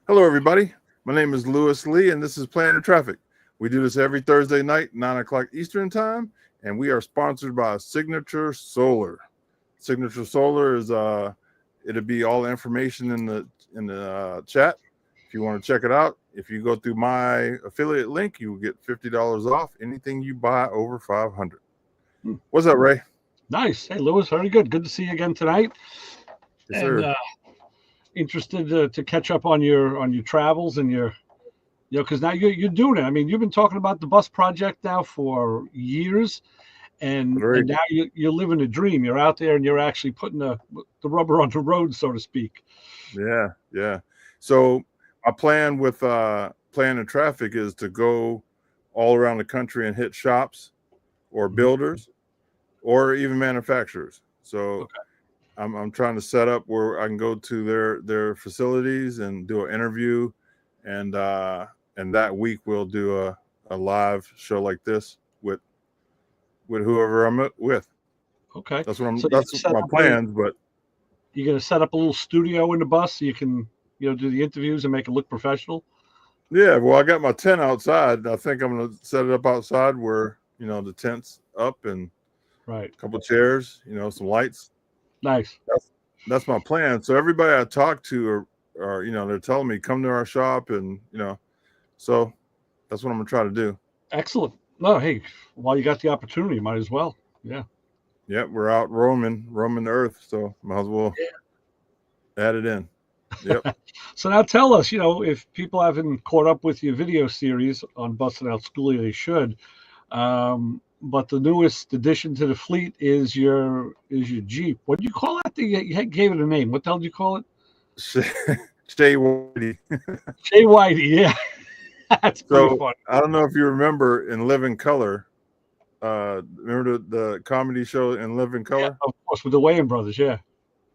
Hello, everybody. My name is Lewis Lee, and this is Planning Traffic. We do this every Thursday night, 9 o'clock Eastern Time, and we are sponsored by Signature Solar. Signature Solar is it'll be all the information in the chat if you want to check it out. If you go through my affiliate link, you will get $50 off anything you buy over 500. What's up, Ray? Nice. Hey, Lewis, very good. Good to see you again tonight. Yes, And sir. interested to catch up on your travels and your, because now you're doing it. I mean, you've been talking about the bus project now for years, and Great. now you're living a dream. You're out there and you're actually putting the rubber on the road, so to speak. Yeah. So my plan with Planning Traffic is to go all around the country and hit shops or builders or even manufacturers. So Okay. I'm trying to set up where I can go to their facilities and do an interview, and that week we'll do a live show like this with whoever I'm with. Okay. That's my plans. But you're gonna set up a little studio in the bus so you can do the interviews and make it look professional. yeah, well, I got my tent outside. I think I'm gonna set it up outside where the tent's up and Right. a couple chairs, some lights. Nice. That's my plan. So everybody I talk to are they're telling me come to our shop, and so that's what I'm gonna try to do. Excellent. No, hey, while you got the opportunity, you might as well. Yeah. Yep, we're out roaming the earth, so might as well add it in. Yep. So now tell us, if people haven't caught up with your video series on Busting Out Schoolie, they should. But the newest addition to the fleet is your Jeep. What do you call that thing? You gave it a name. What the hell did you call it? Shay Whitey. Shay Whitey, yeah. That's pretty fun. I don't know if you remember in Living Color. Remember the comedy show in Living Color? Yeah, of course, with the Wayans brothers, yeah.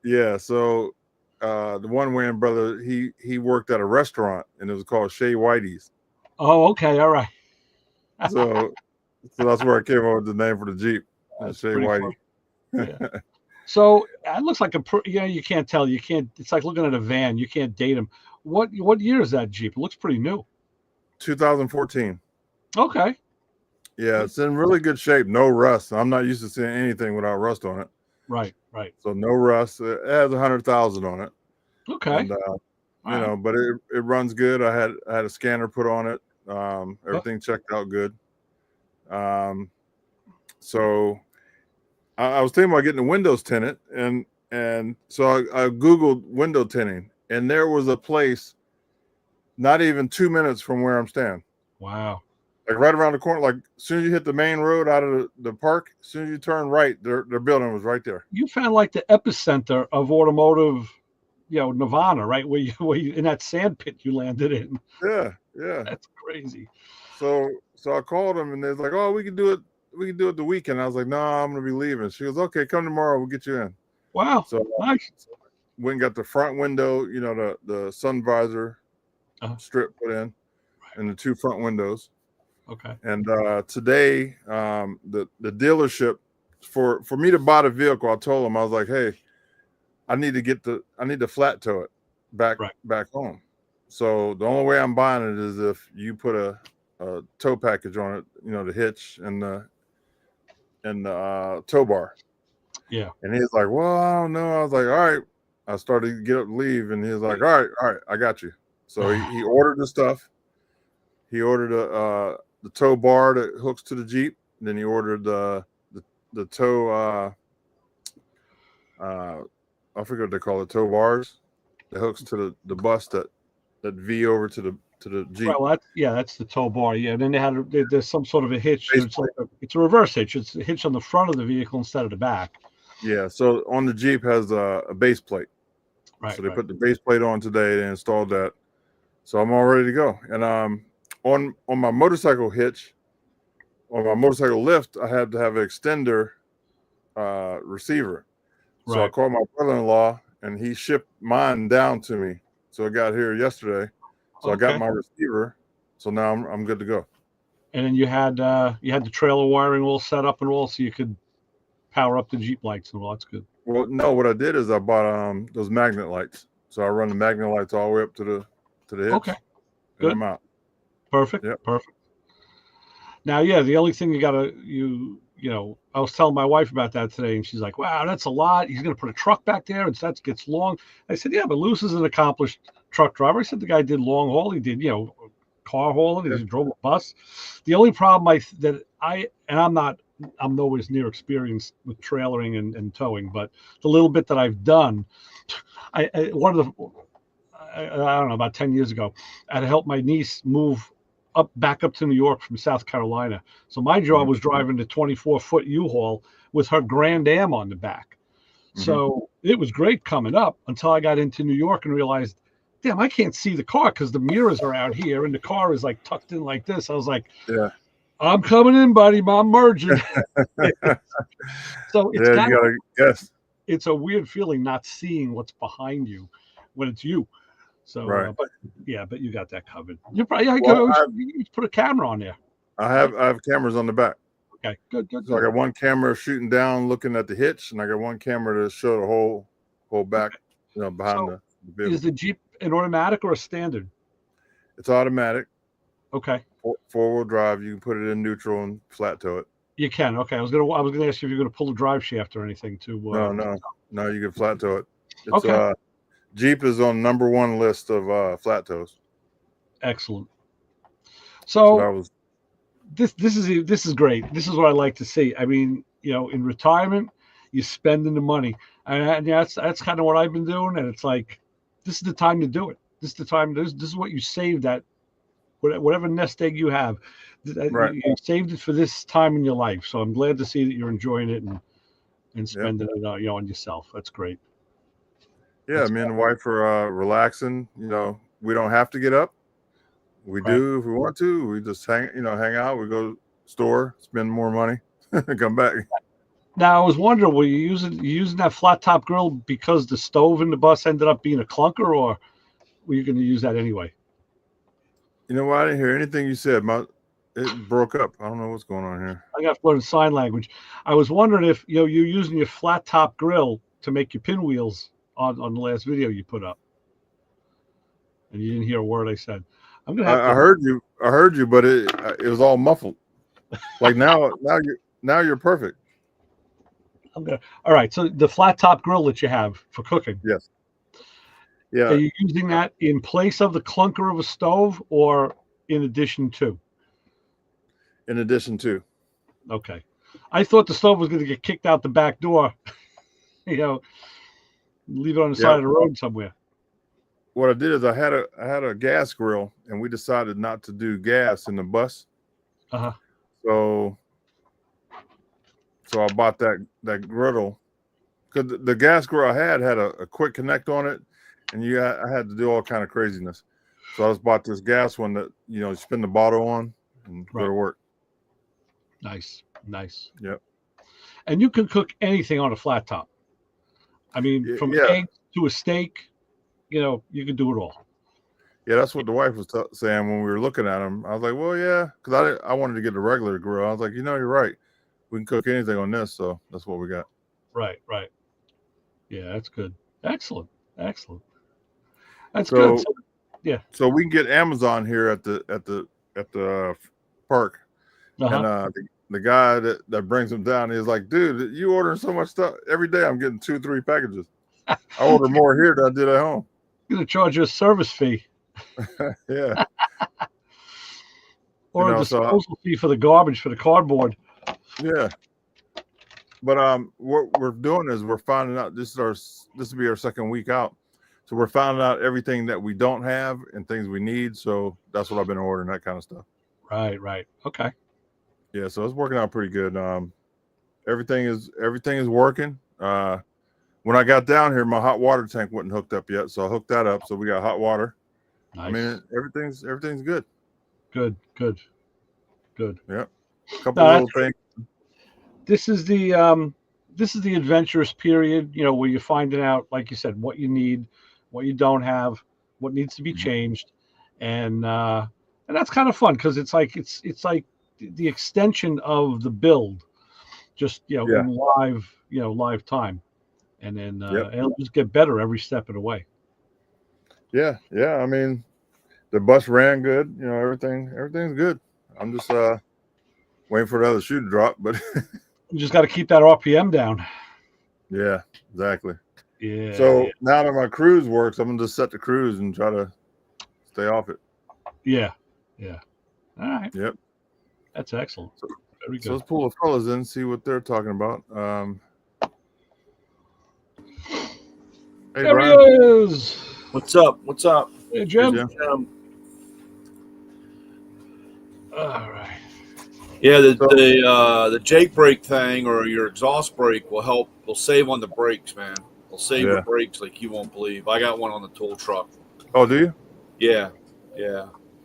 Yeah, so the one Wayans brother, he worked at a restaurant, and it was called Shay Whitey's. Oh, okay, all right. So that's where I came up with the name for the Jeep, Shay Whitey. Yeah. So it looks like you can't tell. You can't. It's like looking at a van. You can't date them. What year is that Jeep? It looks pretty new. 2014. Okay. Yeah, it's in really good shape. No rust. I'm not used to seeing anything without rust on it. Right. So no rust. It has 100,000 on it. Okay. And, but it runs good. I had a scanner put on it. Everything checked out good. So I was thinking about getting the windows tinted, and so I Googled window tinting, and there was a place not even 2 minutes from where I'm staying. Wow. Like right around the corner, like as soon as you hit the main road out of the park, as soon as you turn right, their building was right there. You found like the epicenter of automotive, Nirvana, right? Where you in that sand pit you landed in. Yeah. That's crazy. So I called them, and they're like, "Oh, we can do it the weekend." I was like, "No, I'm gonna be leaving." She goes, "Okay, come tomorrow. We'll get you in." Wow. So nice. Went and got the front window, the sun visor strip put in, and the two front windows. Okay. And today, the dealership for me to buy the vehicle, I told them, I was like, "Hey, I need to flat tow it back home." So the only way I'm buying it is if you put a tow package on it, the hitch and the tow bar. Yeah. And he's like, "Well, I don't know." I was like, "All right." I started to get up and leave, and he was like, "All right, I got you." So he ordered the stuff. He ordered the tow bar that hooks to the Jeep. And then he ordered the tow. I forget what they call it, tow bars that hooks to the bus that V over to the Jeep. Well, that's the tow bar. Yeah, and then there's some sort of a hitch. It's a reverse hitch. It's a hitch on the front of the vehicle instead of the back. Yeah. So on the Jeep has a base plate. Right. So they put the base plate on today. They installed that. So I'm all ready to go. And on my motorcycle hitch, on my motorcycle lift, I had to have an extender receiver. So I called my brother-in-law, and he shipped mine down to me. So it got here yesterday. So I got my receiver. So now I'm good to go. And then you had the trailer wiring all set up and all, so you could power up the Jeep lights and all. That's good. Well, no, what I did is I bought those magnet lights. So I run the magnet lights all the way up to to the hitch, Okay. and Good. I'm out. Perfect. Yep. Perfect. Now, yeah, the only thing I was telling my wife about that today, and she's like, "Wow, that's a lot. He's going to put a truck back there, and that gets long." I said, "Yeah, but Lewis is an accomplished truck driver." I said, "The guy did long haul. He did, car hauling. Yeah. He drove a bus." The only problem I'm nowhere near experienced with trailering and towing, but the little bit that I've done, I don't know, about 10 years ago, I had to help my niece move back up to New York from South Carolina. So my job was driving the 24-foot U-Haul with her Grand Am on the back. So it was great coming up until I got into New York and realized, damn, I can't see the car because the mirrors are out here and the car is like tucked in like this. I was like, Yeah. I'm coming in, buddy. I'm merging. So it's Yeah, you gotta guess. it's a weird feeling not seeing what's behind you when it's you. So, Right. but you got that covered. You probably Well, you put a camera on there. I have cameras on the back. Okay, good. So I got one camera shooting down, looking at the hitch, and I got one camera to show the whole back, behind the vehicle. Is the Jeep an automatic or a standard? It's automatic. Okay. Four-wheel drive. You can put it in neutral and flat tow it. You can. Okay. I was gonna ask you if you're gonna pull a drive shaft or anything to. No. You can flat tow it. It's, okay. Jeep is on #1 list of flat tows. Excellent. So that this is great. This is what I like to see. I mean, in retirement, you're spending the money, and that's kind of what I've been doing. And it's like, this is the time to do it. This is the time. This is what you saved at whatever nest egg you have. Right. You saved it for this time in your life. So I'm glad to see that you're enjoying it and spending it on yourself. That's great. Yeah, me and the wife are relaxing. We don't have to get up. We do if we want to. We just hang out. We go store, spend more money, come back. Now I was wondering, were you using that flat top grill because the stove in the bus ended up being a clunker, or were you going to use that anyway? You know what? I didn't hear anything you said. It broke up. I don't know what's going on here. I got to learn sign language. I was wondering if you're using your flat top grill to make your pinwheels on the last video you put up, and you didn't hear a word I said. I'm gonna have I heard you, but it was all muffled. Like now you're perfect. All right. So the flat top grill that you have for cooking. Yes. Yeah. Are you using that in place of the clunker of a stove, or in addition to? In addition to. Okay. I thought the stove was going to get kicked out the back door. Leave it on the side of the road somewhere. What I did is I had a gas grill, and we decided not to do gas in the bus. So I bought that griddle, because the gas grill I had a quick connect on it, and I had to do all kind of craziness. So I just bought this gas one that you spin the bottle on and go to work. Nice. Yep. And you can cook anything on a flat top. I mean, from eggs to a steak, you can do it all. Yeah, that's what the wife was saying when we were looking at them. I was like, well, yeah, because I wanted to get a regular grill. I was like, you're right. We can cook anything on this, so that's what we got. Right. Yeah, that's good. Excellent. That's good. So, yeah. So we can get Amazon here at the park, and the guy that brings them down, he's like, dude, you ordering so much stuff every day. I'm getting 2-3 packages. I order more here than I did at home. I'm gonna charge you a service fee. Yeah. Or a disposal fee for the garbage, for the cardboard. Yeah. But what we're doing is we're finding out, this will be our second week out. So we're finding out everything that we don't have and things we need. So that's what I've been ordering, that kind of stuff. Right. Okay. Yeah, so it's working out pretty good. Everything is working. When I got down here, my hot water tank wasn't hooked up yet, so I hooked that up. So we got hot water. Nice. I mean, everything's good. Good. Yeah. A couple little things. This is the adventurous period, where you're finding out, like you said, what you need, what you don't have, what needs to be changed, and that's kind of fun because it's like the extension of the build, just in live time, and then it'll just get better every step of the way. Yeah. I mean, the bus ran good. You know, everything's good. I'm just waiting for the other shoe to drop, but You just got to keep that RPM down. yeah, exactly. Yeah. So now that my cruise works, I'm gonna just set the cruise and try to stay off it. Yeah. Yeah. All right. Yep. That's excellent. Very good. So let's pull the fellas in and see what they're talking about. Hey, There Brian. he is. What's up? What's up? Hey, Jim. Hey, Jim. All right. Yeah, the Jake brake thing or your exhaust brake will help. Will save on the brakes, man. Will save your brakes like you won't believe. I got one on the tool truck. Oh, do you? Yeah,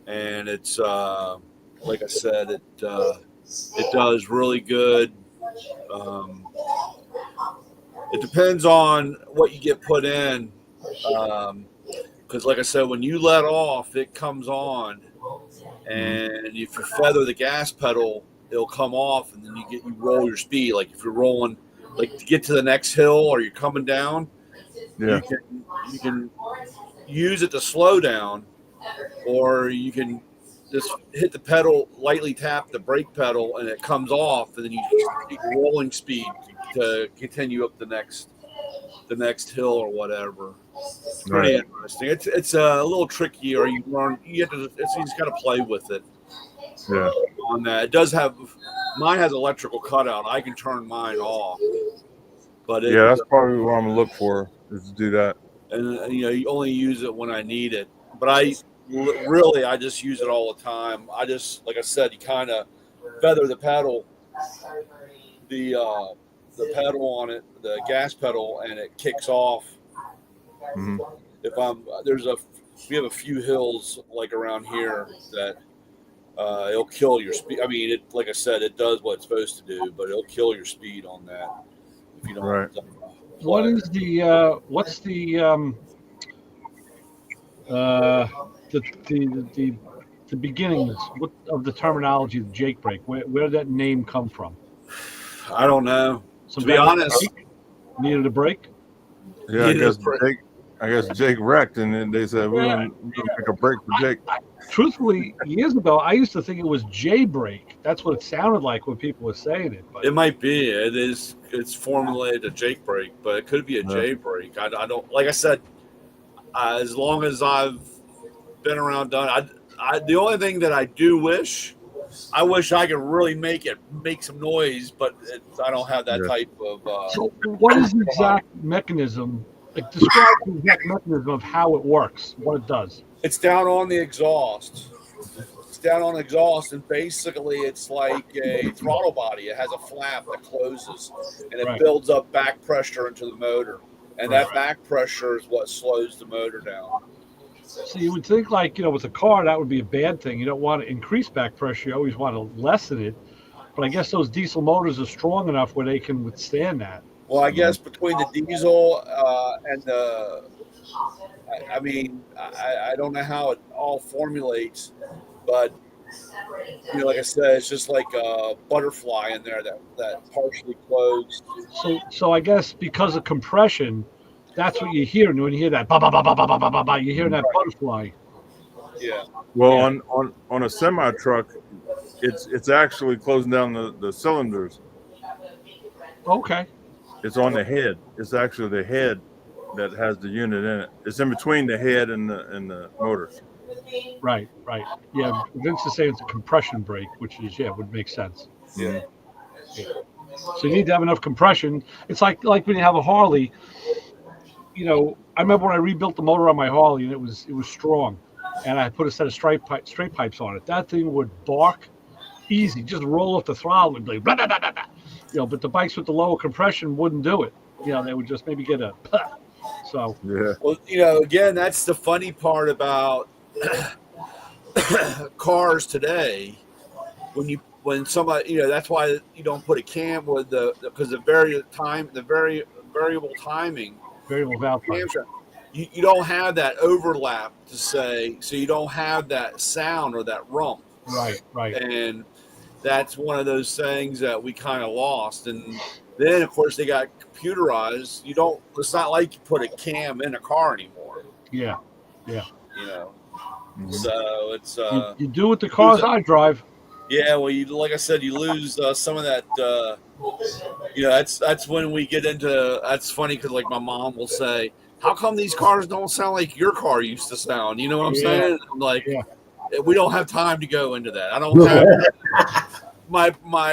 and it's like I said, it does really good. It depends on what you get put in, because like I said, when you let off, it comes on, and if you feather the gas pedal, it'll come off, and then you roll your speed. Like if you're rolling, like to get to the next hill or you're coming down, you can use it to slow down, or you can just hit the pedal, lightly tap the brake pedal, and it comes off, and then you keep rolling speed to continue up the next hill or whatever. It's pretty interesting. It's a little tricky, or you just got to play with it. Yeah. On that, it does have. Mine has electrical cutout. I can turn mine off. But that's probably what I'm gonna look for is to do that. And you only use it when I need it. But I just use it all the time. I just, like I said, you kind of feather the pedal, the pedal on it, the gas pedal, and it kicks off. Mm-hmm. We have a few hills like around here that it'll kill your speed. I mean, like I said, it does what it's supposed to do, but it'll kill your speed on that if you don't. Right. What is what's the beginnings of the terminology of Jake brake? Where did that name come from? I don't know. To be honest, needed a break. Yeah, I guess Jake wrecked, and then they said we're gonna take a break for Jake. Truthfully, years ago, I used to think it was J brake. That's what it sounded like when people were saying it. But it might be. It's formulated a Jake brake, but it could be a J brake. I don't. Like I said, as long as I've been around, the only thing that I do wish I could really make some noise, but I don't have that type of. So, what is the exact mechanism? Like, describe the exact mechanism of how it works, what it does. It's down on the exhaust. And basically it's like a throttle body. It has a flap that closes, and it builds up back pressure into the motor, and that back pressure is what slows the motor down. So you would think, like, with a car, that would be a bad thing. You don't want to increase back pressure. You always want to lessen it. But I guess those diesel motors are strong enough where they can withstand that. Well, I guess between the diesel and the, I mean, I don't know how it all formulates, but like I said, it's just like a butterfly in there that partially closed. So I guess because of compression, that's what you hear when you hear that ba ba ba ba ba ba ba ba. You're hearing that butterfly. Yeah. Well, on a semi truck, it's actually closing down the cylinders. Okay. It's on the head. It's actually the head that has the unit in it. It's in between the head and the motor. Right. Yeah, Vince is saying it's a compression brake, which is would make sense. Yeah. So you need to have enough compression. It's like when you have a Harley. I remember when I rebuilt the motor on my Harley, and it was strong, and I put a set of straight pipes on it. That thing would bark easy, just roll off the throttle and be like, blah, blah, blah, blah. But the bikes with the lower compression wouldn't do it. They would just maybe get a so. Yeah. Well, again, that's the funny part about cars today. When somebody, that's why you don't put a cam with because the variable timing. Variable valve time. You don't have that overlap to say, so you don't have that sound or that rump. Right. And that's one of those things that we kind of lost. And then, of course, they got computerized. It's not like you put a cam in a car anymore. Yeah. So it's you do with the cars I drive. yeah. Well, you like I said, you lose some of that. That's when we get into. That's funny because like my mom will say, "How come these cars don't sound like your car used to sound?" You know what I'm saying? I'm like, we don't have time to go into that. I don't have my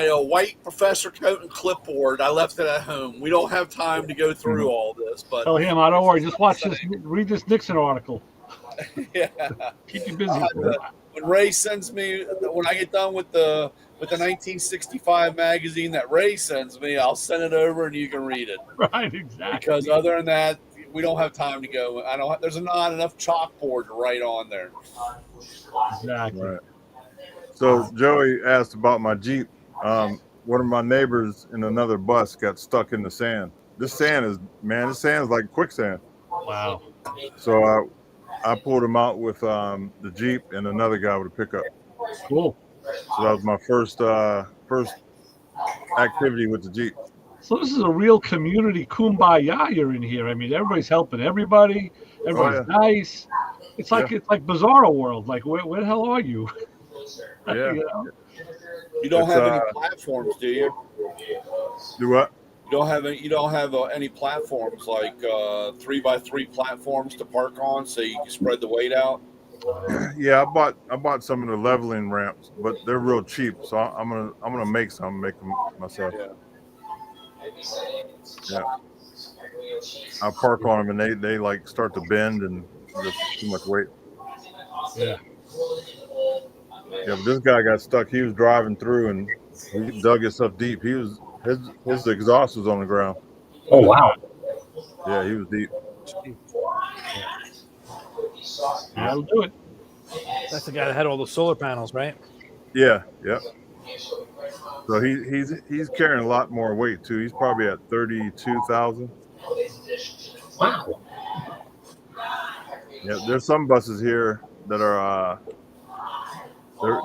white professor coat and clipboard. I left it at home. We don't have time to go through all this. But tell him, I don't worry. Just watch this. Read this Nixon article. Yeah, keep you busy. When Ray sends me, when I get done with the 1965 magazine that Ray sends me, I'll send it over and you can read it. Right, exactly. Because other than that, we don't have time to go. There's not enough chalkboard to write on there. Exactly. Right. So Joey asked about my Jeep. One of my neighbors in another bus got stuck in the sand. This sand is like quicksand. Wow. So I pulled him out with the Jeep and another guy with a pickup. Cool. So that was my first activity with the Jeep. So this is a real community kumbaya you're in here. I mean, everybody's helping everybody. Everybody's nice. It's like Bizarro World. Like, where the hell are you? Yeah. You don't have any platforms, do you? Do what? You don't have any platforms like 3x3 platforms to park on, so you can spread the weight out. Yeah, I bought some of the leveling ramps, but they're real cheap. So I'm gonna make them myself. Yeah. I park on them and they like start to bend and just too much weight. Yeah. Yeah, but this guy got stuck. He was driving through and he dug himself deep. His exhaust was on the ground. Oh wow. Yeah, he was deep. That'll do it. That's the guy that had all the solar panels, right? Yeah, yeah. So he's carrying a lot more weight too. He's probably at 32,000. Wow. Yeah, there's some buses here that are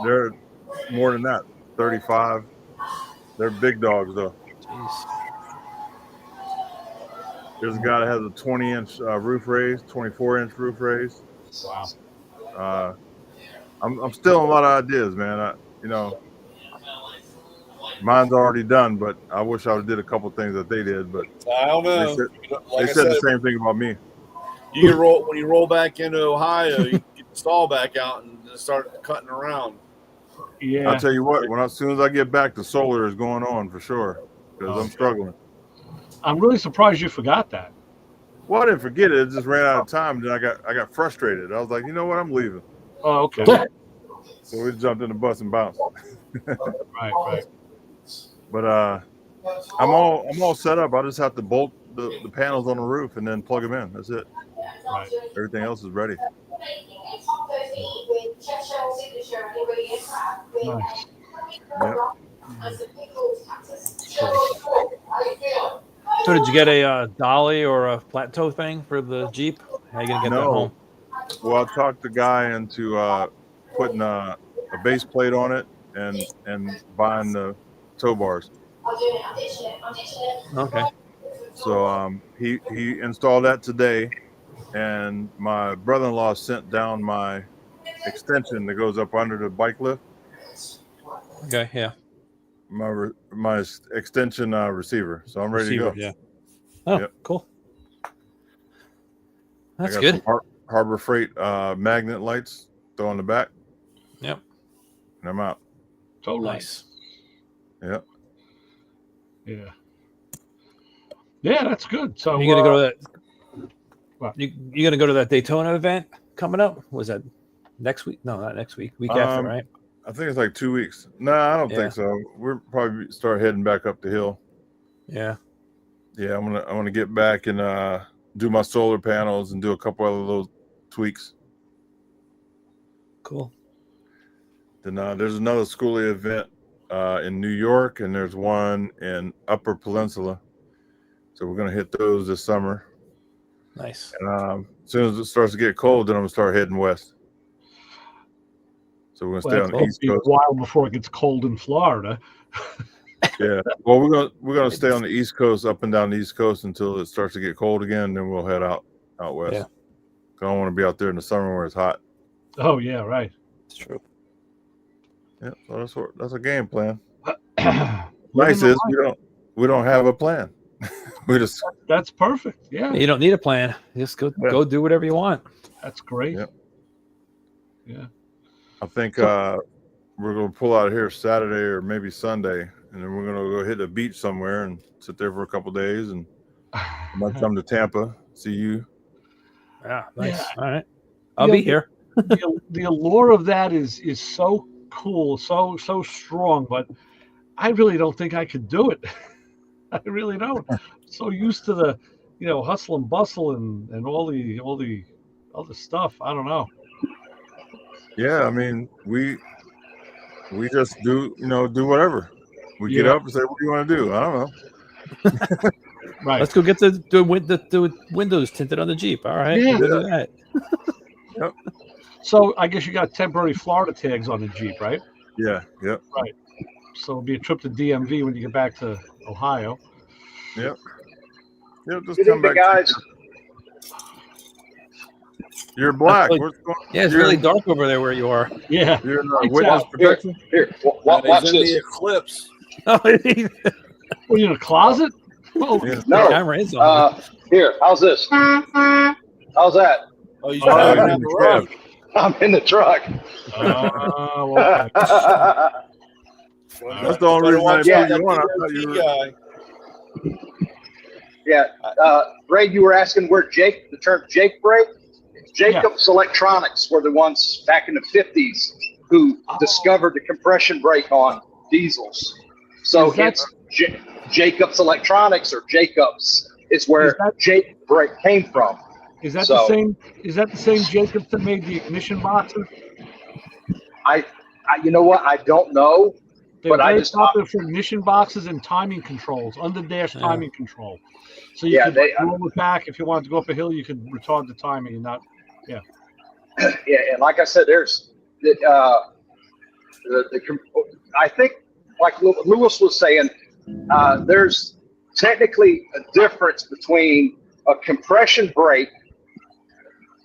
they're more than that, 35. They're big dogs though. Jeez. There's a guy that has a 20-inch roof raise, 24-inch roof raise. Wow. I'm still a lot of ideas, man. Mine's already done, but I wish I did a couple things that they did. But I don't know. They said the same thing about me. You can roll when you roll back into Ohio. You can get the stall back out and start cutting around. Yeah. I'll tell you what. As soon as I get back, the solar is going on for sure because I'm struggling. I'm really surprised you forgot that. Well, I didn't forget it. It just ran out of time. Then I got frustrated. I was like, you know what? I'm leaving. Oh, okay. So we jumped in the bus and bounced. Right. But I'm all set up. I just have to bolt the panels on the roof and then plug them in. That's it. Right. Everything else is ready. Nice. Yep. So did you get a dolly or a plateau thing for the Jeep? How are you gonna get that home? Well, I talked the guy into putting a base plate on it and buying the tow bars. Okay. So he installed that today, and my brother-in-law sent down my extension that goes up under the bike lift. Okay. Yeah. My extension receiver. So I'm ready to go. Yeah. Oh, Yep. Cool. That's I got good. some Harbor Freight magnet lights throw on the back. Yep. And I'm out. So Nice. Yep. Yeah. Yeah, that's good. So You gonna go to that? What? You gonna go to that Daytona event coming up? Was that next week? No, not next week. Week after, right? I think it's like 2 weeks. No, I don't think so. We'll probably start heading back up the hill. Yeah. Yeah, I'm gonna get back and do my solar panels and do a couple other little tweaks. Cool. Then there's another schoolie event in New York, and there's one in Upper Peninsula. So we're gonna hit those this summer. Nice. And as soon as it starts to get cold, then I'm gonna start heading west. So we're gonna stay on the East Coast. A while before it gets cold in Florida. Yeah. Well, we're gonna stay on the East Coast, up and down the East Coast until it starts to get cold again. Then we'll head out west. Yeah. I don't want to be out there in the summer where it's hot. Oh yeah, right. It's true. Yeah, so that's a game plan. Living Nice the is life. we don't have a plan. We just That's perfect. Yeah, You don't need a plan. Just go do whatever you want. that's great. Yeah. Yeah. I think So- we're gonna pull out of here Saturday or maybe Sunday, and then we're gonna go hit the beach somewhere and sit there for a couple days, and I might come to Tampa, see you. Yeah, nice. Yeah. All right, I'll Yeah, be here. the allure of that is so cool, so strong, but I really don't think I could do it. I really don't. So used to the, hustle and bustle and all the other stuff. I don't know. Yeah, I mean we just do do whatever. We get Yeah. up and say, what do you want to do? I don't know. Right. Let's go get the windows tinted on the Jeep. All right, Yeah. we'll go do that. Yep. So I guess you got temporary Florida tags on the Jeep, right? Yeah, yep, So it'll be a trip to DMV when you get back to Ohio. yep. Yep, just Good come evening, back. guys. You're black. Like- What's going Yeah, it's You're- really dark over there where you are. Yeah. You're in Lights witness out. protection? Here, He's watch in the this. eclipse. Oh, Were you in a closet? Oh, Yeah. No. camera is on. Here, how's this? How's that? Oh, he's Oh, driving you're on in the the road. I'm in the truck. okay. That's the only Better reason I watch put out, you that on. I thought you DOT were. guy. Yeah, Ray, you were asking where the term Jake break? Jacobs Electronics were the ones back in the 50s who discovered the compression brake on diesels. So Is that- it's Jacobs Electronics or Jacobs is where Is that- Jake brake came from. Is that So- the same? Is that the same Jacobs that made the ignition boxes? I you know what? I don't know. They're But I very just- popular for ignition boxes and timing controls, under dash Yeah. timing control. So you Yeah, could they- roll it back if you wanted to go up a hill. You could retard the timing and not. Yeah, and like I said, there's I think, like Lewis was saying, there's technically a difference between a compression brake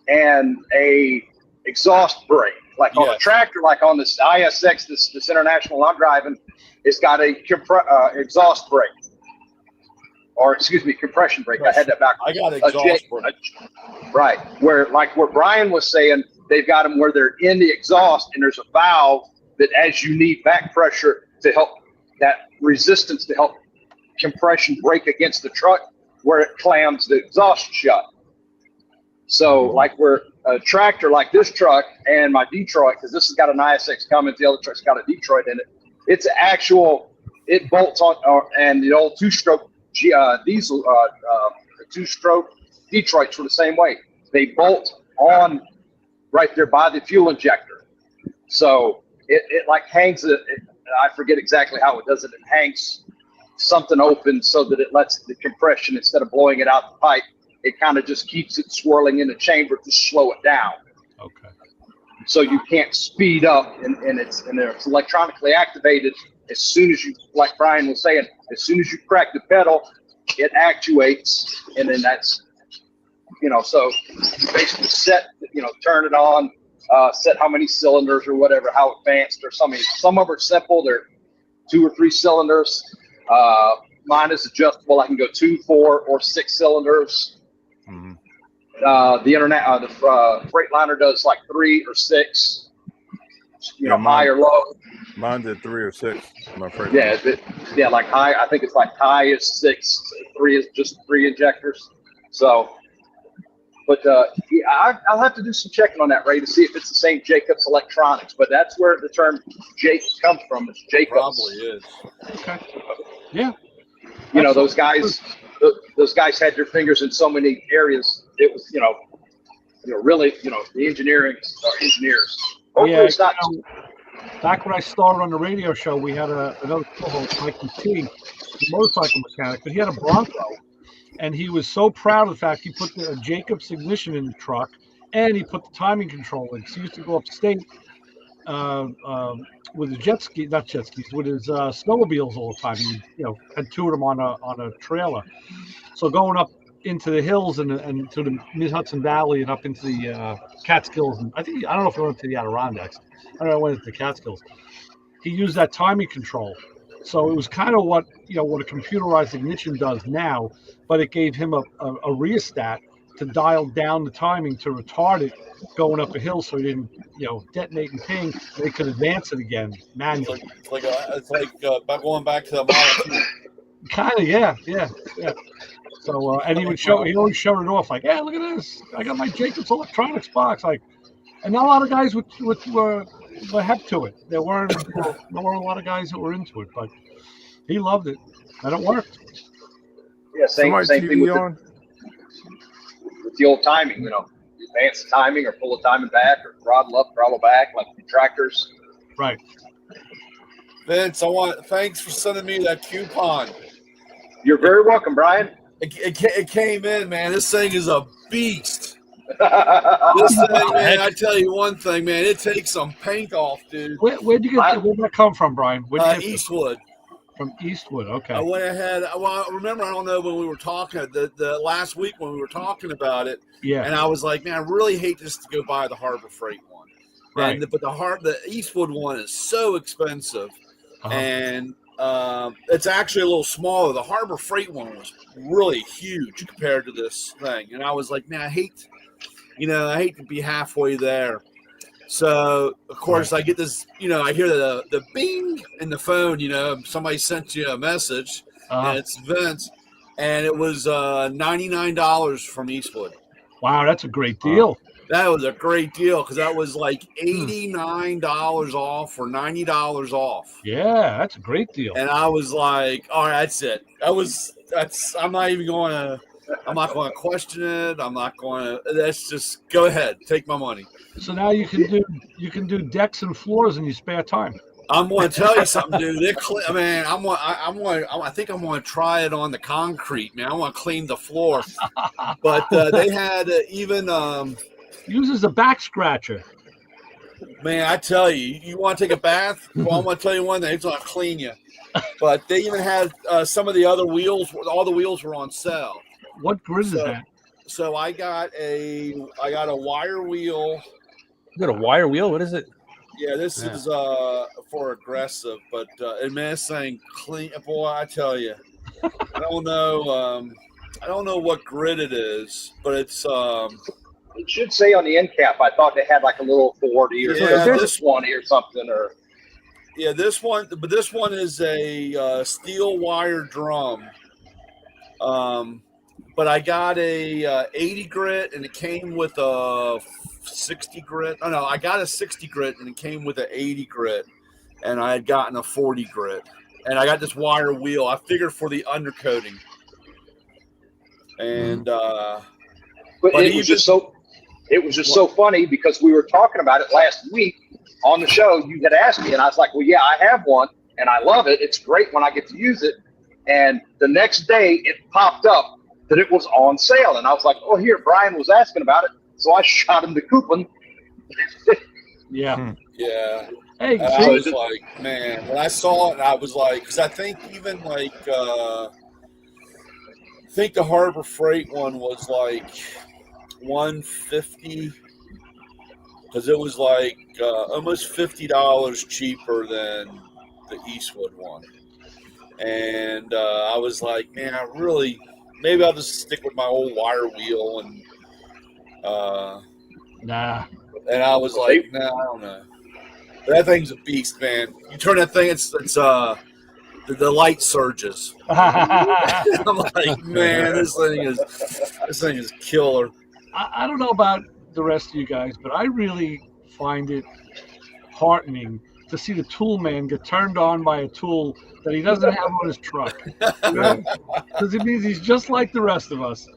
and a exhaust brake. Like on a Yes. tractor, like on this ISX, this international I'm driving, it's got a exhaust brake, or excuse me, compression brake. I had that back. I got A exhaust J- brake. Right, where like what Brian was saying, they've got them where they're in the exhaust, and there's a valve that, as you need back pressure to help that resistance to help compression break against the truck, where it clams the exhaust shut. So like where a tractor like this truck and my Detroit, because this has got an ISX Cummins, the other truck's got a Detroit in it. It's actual, it bolts on, and the old two-stroke diesel, two-stroke Detroits were the same way. They bolt on right there by the fuel injector. So it like hangs it. I forget exactly how it does it. It hangs something open so that it lets the compression, instead of blowing it out the pipe, it kind of just keeps it swirling in the chamber to slow it down. Okay. So you can't speed up, and it's electronically activated. As soon as you, like Brian was saying, as soon as you crack the pedal, it actuates, and then that's, so you basically set, turn it on, set how many cylinders or whatever, how advanced, or some of them are simple. They're 2 or 3 cylinders. Mine is adjustable. I can go 2, 4, or 6 cylinders. Mhm. The Freightliner does like 3 or 6, Yeah, high or low. Mine did 3 or 6. My afraid. Yeah, like high. I think it's like high is 6, 3 is just 3 injectors. So, but I'll have to do some checking on that, Ray, to see if it's the same Jacobs Electronics. But that's where the term Jake comes from. It's Jacobs. Probably is. Okay. Yeah. Those guys had their fingers in so many areas. It was, really, the engineering are engineers. Hopefully Yeah, it's not. Back when I started on the radio show, we had another co-host, Mike McT, a motorcycle mechanic, but he had a Bronco, and he was so proud of the fact he put the Jacobs ignition in the truck, and he put the timing control in. So he used to go upstate with his not jet skis, with his snowmobiles all the time. He, had 2 of them on a trailer. So going up into the hills and to the Mid Hudson Valley and up into the Catskills. And I don't know if he went to the Adirondacks. I don't know when it's the Catskills. He used that timing control. So it was kind of what what a computerized ignition does now, but it gave him a rheostat to dial down the timing to retard it going up a hill, so he didn't detonate and ping. And they could advance it again manually. It's like going back to the Model 2. Kind of, yeah. So and he always showed it off like, yeah, look at this, I got my Jacobs Electronics box, like, and not a lot of guys were hep to it. There weren't a lot of guys that were into it, but he loved it, and it worked. Yeah, same thing with the old timing. Advance the timing or pull the timing back or throttle up, throttle back, like the tractors. Right. Vince, thanks for sending me that coupon. You're very welcome, Brian. It came in, man. This thing is a beast. This thing, man, I tell you one thing, man, it takes some paint off, dude. Where'd that come from, Brian? Eastwood. From Eastwood, okay. I went ahead. Well, remember, I don't know when we were talking the last week when we were talking about it. Yeah. And I was like, man, I really hate just to go buy the Harbor Freight one. Right. But the Eastwood one is so expensive, and it's actually a little smaller. The Harbor Freight one was really huge compared to this thing, and I was like, man, I hate to be halfway there. So of course I get this, I hear the bing in the phone, somebody sent you a message, and it's Vince, and it was $99 from Eastwood. Wow, that's a great deal. That was a great deal because that was like $89 off or $90 off. Yeah, that's a great deal. And I was like, all right, that's it. I'm not going to question it. I'm not going to. Let's just go ahead, take my money. So now you can do decks and floors in your spare time. I'm going to tell you something, dude. I think I'm going to try it on the concrete, man. I want to clean the floor. But they had even uses a back scratcher. Man, I tell you, you want to take a bath? Well, I'm going to tell you one thing. It's going to clean you. But they even had some of the other wheels. All the wheels were on sale. What grid is that? So I got a wire wheel. You got a wire wheel? What is it? Yeah, this is for aggressive, but man, this thing clean. Boy, I tell you, I don't know what grid it is, but it's It should say on the end cap. I thought they had like a little 40 or this one or something, or this one. But this one is a steel wire drum. But I got a 80 grit, and it came with a 60 grit. Oh no, I got a 60 grit, and it came with an 80 grit, and I had gotten a 40 grit, and I got this wire wheel. I figured for the undercoating, and but it was just so funny because we were talking about it last week on the show. You had asked me, and I was like, well, yeah, I have one, and I love it. It's great when I get to use it. And the next day, it popped up that it was on sale, and I was like, oh, here, Brian was asking about it, so I shot him the coupon. Yeah. Yeah. Hey, I was like, man, when I saw it, I was like, because I think even like, I think the Harbor Freight one was like $150, because it was like almost $50 cheaper than the Eastwood one. And I was like, man, maybe I'll just stick with my old wire wheel. And nah. And I was like, nah, I don't know. But that thing's a beast, man. You turn that thing, it's the light surges. I'm like, man, this thing is killer. I don't know about the rest of you guys, but I really find it heartening to see the tool man get turned on by a tool that he doesn't have on his truck. Because it means he's just like the rest of us.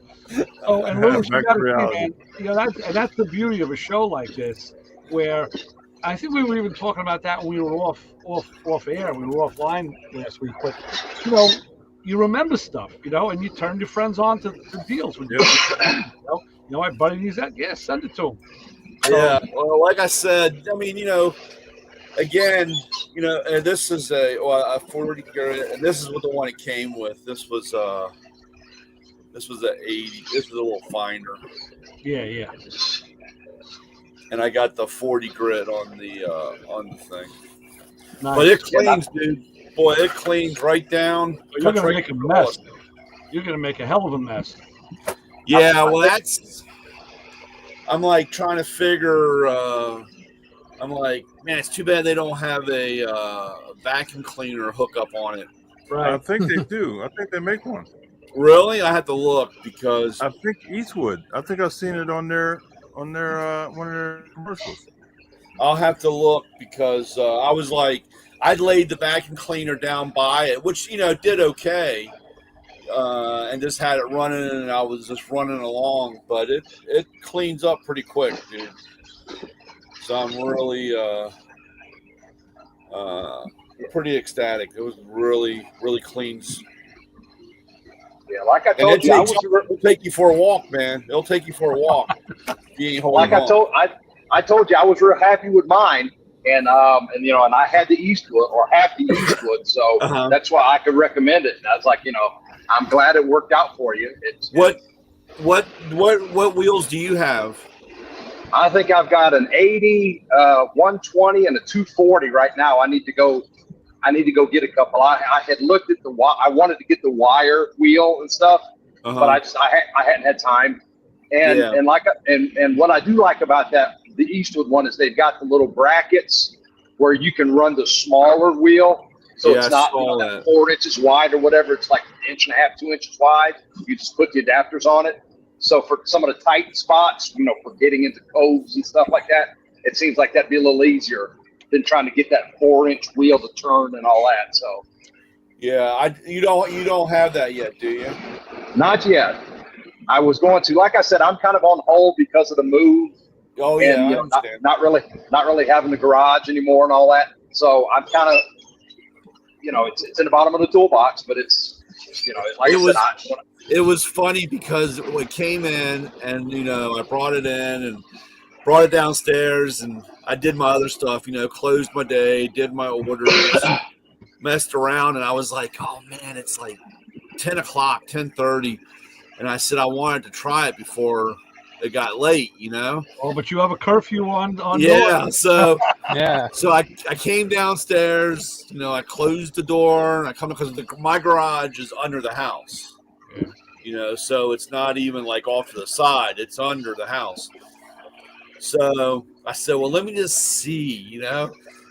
Oh, and Lewis, you got to see, man, that's the beauty of a show like this, where I think we were even talking about that when we were off air. We were offline last week, but you remember stuff, and you turn your friends on to deals with my buddy needs that. Yeah, send it to him. Yeah, well, like I said, I mean, again, and this is a 40 grit, and this is what the one it came with. This was This was a 80. This was a little finer, Yeah. and I got the 40 grit on the thing. Nice. But it cleans, dude. Boy, it cleans right down. But you're cuts gonna right make a through mess. it. You're gonna make a hell of a mess. Yeah, well, that's. I'm like trying to figure. I'm like, man, it's too bad they don't have a vacuum cleaner hookup on it. I Right. think they do. I think they make one. Really, I have to look because I think Eastwood. I think I've seen it on their one of their commercials. I'll have to look because I was like, I'd laid the vacuum cleaner down by it, which did okay, and just had it running, and I was just running along, but it cleans up pretty quick, dude. So I'm really pretty ecstatic. It was really cleans. Yeah, like I And told you, it'll take you for a walk, man. It'll take you for a walk. If you ain't holding on. I told you I was real happy with mine, and I had the Eastwood or half the Eastwood, so that's why I could recommend it. And I was like, I'm glad it worked out for you. What wheels do you have? I think I've got an 80, 120, and a 240 right now. I need to go get a couple. I had looked at I wanted to get the wire wheel and stuff, but I hadn't had time. And what I do like about the Eastwood one is they've got the little brackets where you can run the smaller wheel. So it's not that 4 inches wide or whatever. It's like 1.5 inches, 2 inches wide. You just put the adapters on it. So for some of the tight spots, for getting into coves and stuff like that, it seems like that'd be a little easier than trying to get that 4-inch wheel to turn and all that. So yeah, you don't have that yet, do you? Not yet. I was going to, like I said, I'm kind of on hold because of the move. Oh yeah, and, I understand. not really having the garage anymore and all that. So I'm kind of, it's in the bottom of the toolbox, but it's like it was funny because it came in and I brought it in and brought it downstairs and I did my other stuff, closed my day, did my orders, messed around, and I was like, oh man, it's like 10 o'clock, 10:30. And I said I wanted to try it before it got late, Oh, but you have a curfew on. Yeah, yours. so Yeah. So I came downstairs, I closed the door, and I come because my garage is under the house, so it's not even like off to the side; it's under the house. So I said, well, let me just see,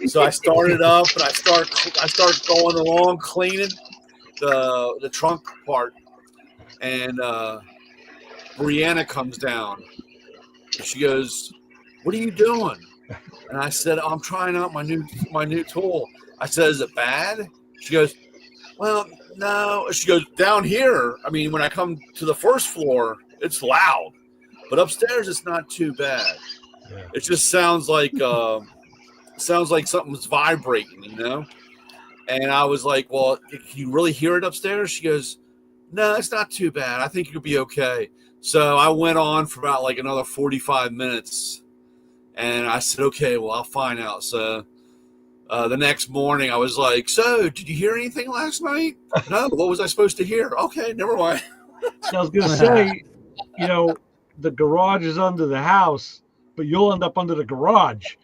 So I started up, and I start going along cleaning the trunk part, and Brianna comes down. And she goes, "What are you doing?" And I said, I'm trying out my new tool. I said, is it bad? She goes, well, no. She goes, down here, I mean, when I come to the first floor, it's loud. But upstairs, it's not too bad. Yeah. It just sounds like something's vibrating, And I was like, well, can you really hear it upstairs? She goes, no, it's not too bad. I think you'll be okay. So I went on for about like another 45 minutes. And I said, okay, well, I'll find out. So the next morning I was like, so did you hear anything last night? No, what was I supposed to hear? Okay, never mind. I was going to say, the garage is under the house, but you'll end up under the garage.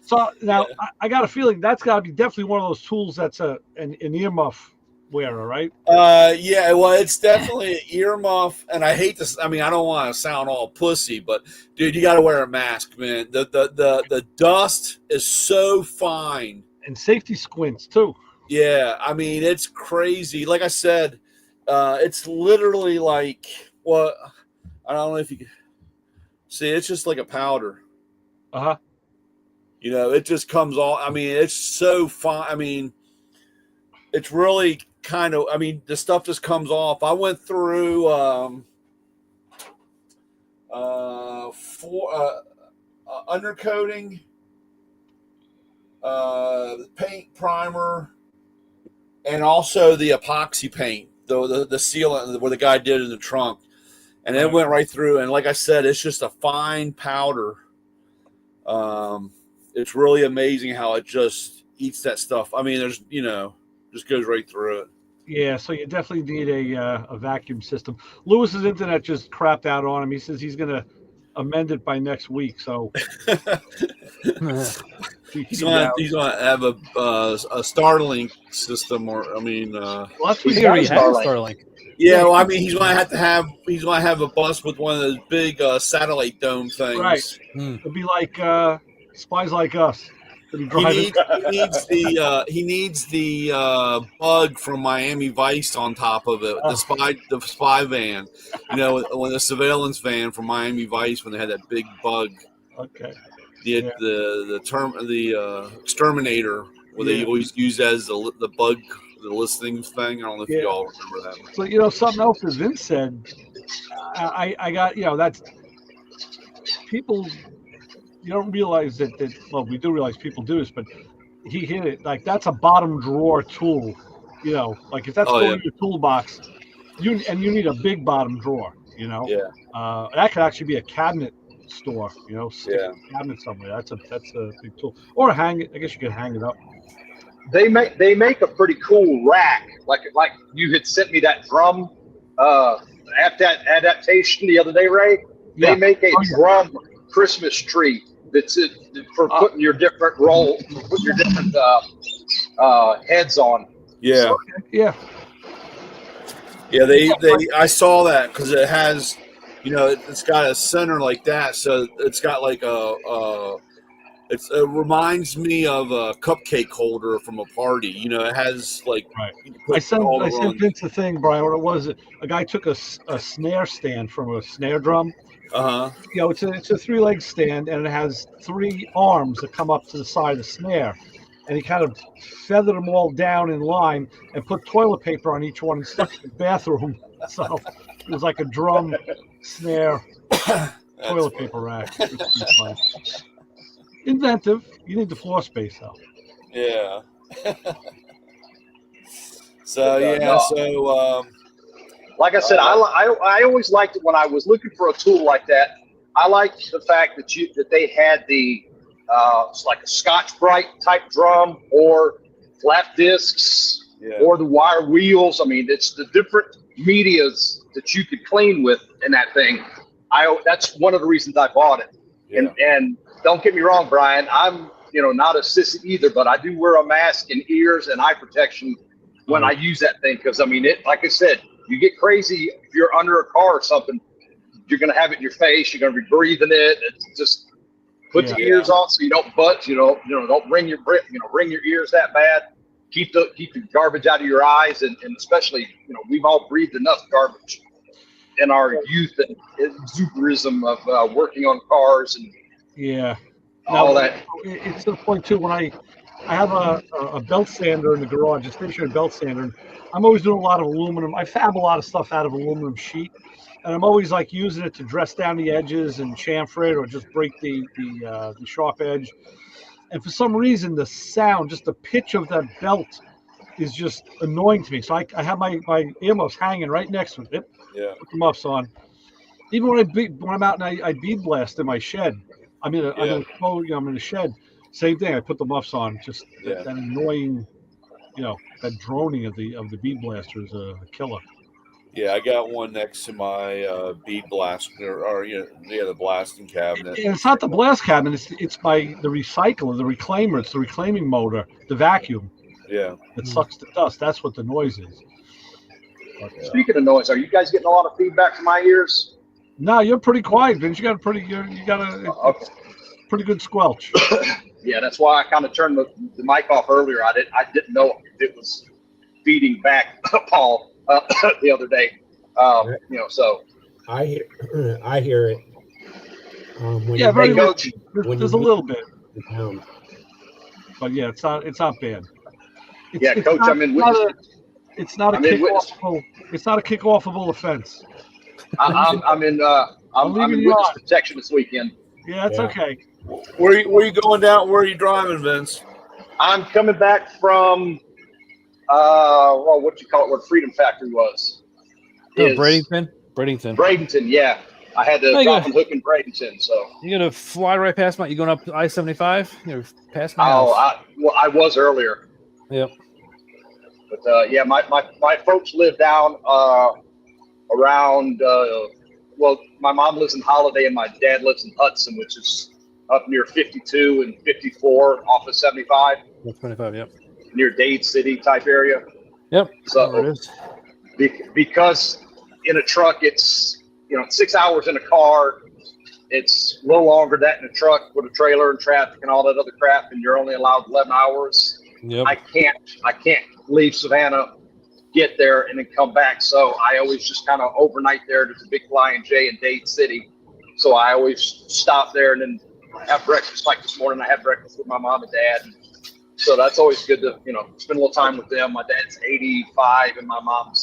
So now I got a feeling that's got to be definitely one of those tools that's an earmuff wearer, right? Yeah, well, it's definitely an earmuff, and I hate this. I mean, I don't want to sound all pussy, but dude, you got to wear a mask, man. The dust is so fine, and safety squints too. Yeah, I mean, it's crazy. Like I said, it's literally like what I don't know if you can see. It's just like a powder. It just comes all. I mean, it's so fine. I mean, it's really kind of, the stuff just comes off. I went through undercoating, paint, primer, and also the epoxy paint, the sealant where the guy did in the trunk. And it went right through. And like I said, it's just a fine powder. It's really amazing how it just eats that stuff. I mean, there's, just goes right through it. Yeah, so you definitely need a vacuum system. Lewis's internet just crapped out on him. He says he's going to amend it by next week. So He's gonna have a Starlink system, or well, that's what he he already got. has Starlink. Starlink. yeah. Well, I mean, he's gonna have a bus with one of those big satellite dome things. Right. Hmm. It'll be like Spies Like Us. He'll be He driving. he needs the bug from Miami Vice on top of it. The spy van, you know, when the surveillance van from Miami Vice, when they had that big bug. Okay. The exterminator, where they always use as the bug, the listening thing. I don't know if you all remember that. So, you know, something else that Vince said, I got, you know, that's people, you don't realize that, well, we do realize people do this, but he hit it. Like, that's a bottom drawer tool, you know, like if that's going in your toolbox, you need a big bottom drawer, you know. Yeah. That could actually be a cabinet store, you know, stick a cabinet somewhere. That's a big tool. Or hang it. I guess you could hang it up. They make a pretty cool rack. Like you had sent me that drum adaptation the other day, Ray. They make a drum Christmas tree that's it for putting your different put your different heads on. Yeah. So, yeah. Yeah, I saw that because it has, you know, it's got a center like that, so it's got like it reminds me of a cupcake holder from a party. You know, it has like. Right. I sent Vince the thing, Brian. What it was? A guy took a snare stand from a snare drum. You know, it's a 3-leg stand, and it has 3 arms that come up to the side of the snare. And he kind of feathered them all down in line and put toilet paper on each one and stuck it in the bathroom. So it was like a drum, snare, toilet paper rack. It was pretty fun. Inventive. You need the floor space, though. Yeah. So like I said, I always liked it when I was looking for a tool like that. I liked the fact that they had the it's like a Scotch-Brite type drum or flat discs or the wire wheels. I mean, it's the different medias that you could clean with in that thing. That's one of the reasons I bought it. Yeah. And don't get me wrong, Brian, I'm not a sissy either, but I do wear a mask and ears and eye protection when I use that thing, because I mean, it, like I said, you get crazy if you're under a car or something, you're going to have it in your face, you're going to be breathing it. It's just put the ears on so you don't butt, don't ring your ears that bad. Keep the garbage out of your eyes, and especially, we've all breathed enough garbage in our youth and exuberism of working on cars and all that. It's to the point too, when I have a belt sander in the garage, a stationary belt sander, and I'm always doing a lot of aluminum. I fab a lot of stuff out of aluminum sheet, and I'm always like using it to dress down the edges and chamfer it or just break the sharp edge. And for some reason, the sound, just the pitch of that belt is just annoying to me. So I have my earmuffs hanging right next to it. Put the muffs on. Even when I'm out and I bead blast in my shed, I'm in a shed. Same thing. I put the muffs on. Just that annoying, that droning of the bead blaster is a killer. Yeah, I got one next to my bead blaster, or the blasting cabinet. And it's not the blast cabinet. It's by the recycler, the reclaimer. It's the reclaiming motor, the vacuum. Yeah. That sucks the dust. That's what the noise is. Speaking of noise, are you guys getting a lot of feedback from my ears? No, you're pretty quiet, Vince. You got a pretty good squelch. Yeah, that's why I kind of turned the mic off earlier. I didn't know if it was feeding back, Paul, the other day. So I hear it. Very low. There's a little bit. Down. But yeah, it's not bad. Coach, I'm in witness. It's not a kick-offable offense. I'm in witness protection this weekend. Yeah, it's okay. Where are you going down? Where are you driving, Vince? I'm coming back from what you call it, where Freedom Factory was. Bradenton, yeah. I had to drop and hook in Bradenton, so. You're gonna fly right past my. You going up I-75? You're past my house. I was earlier. Yep. But yeah, my folks live down around. Well, my mom lives in Holiday, and my dad lives in Hudson, which is up near 52 and 54 off of 75, 25. Yep. near Dade City type area. Yep. So There it is. because in a truck, it's 6 hours in a car. It's a little longer than that in a truck with a trailer and traffic and all that other crap, and you're only allowed 11 hours. Yep. I can't leave Savannah, get there, and then come back. So I always just kind of overnight there. There's a big Flying J in Dade City. So I always stop there and then have breakfast. Like this morning, I had breakfast with my mom and dad. So that's always good to, spend a little time with them. My dad's 85 and my mom's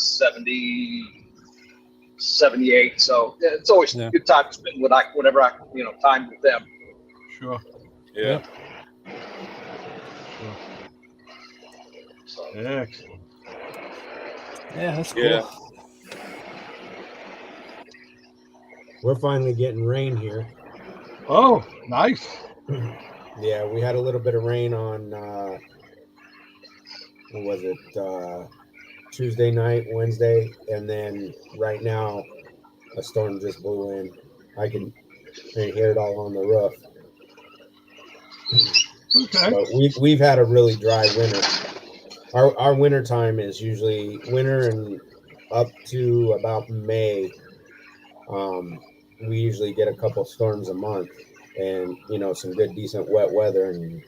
78. So yeah, it's always a good time to spend whenever I time with them. Sure. Yeah. Sure. Excellent. Yeah, that's cool. Yeah. We're finally getting rain here. Oh, nice. Yeah, we had a little bit of rain on what was it, Tuesday night, Wednesday, and then right now a storm just blew in. I can hear it all on the roof. Okay. But we've had a really dry winter. Our winter time is usually winter and up to about May. We usually get a couple storms a month, and some good decent wet weather, and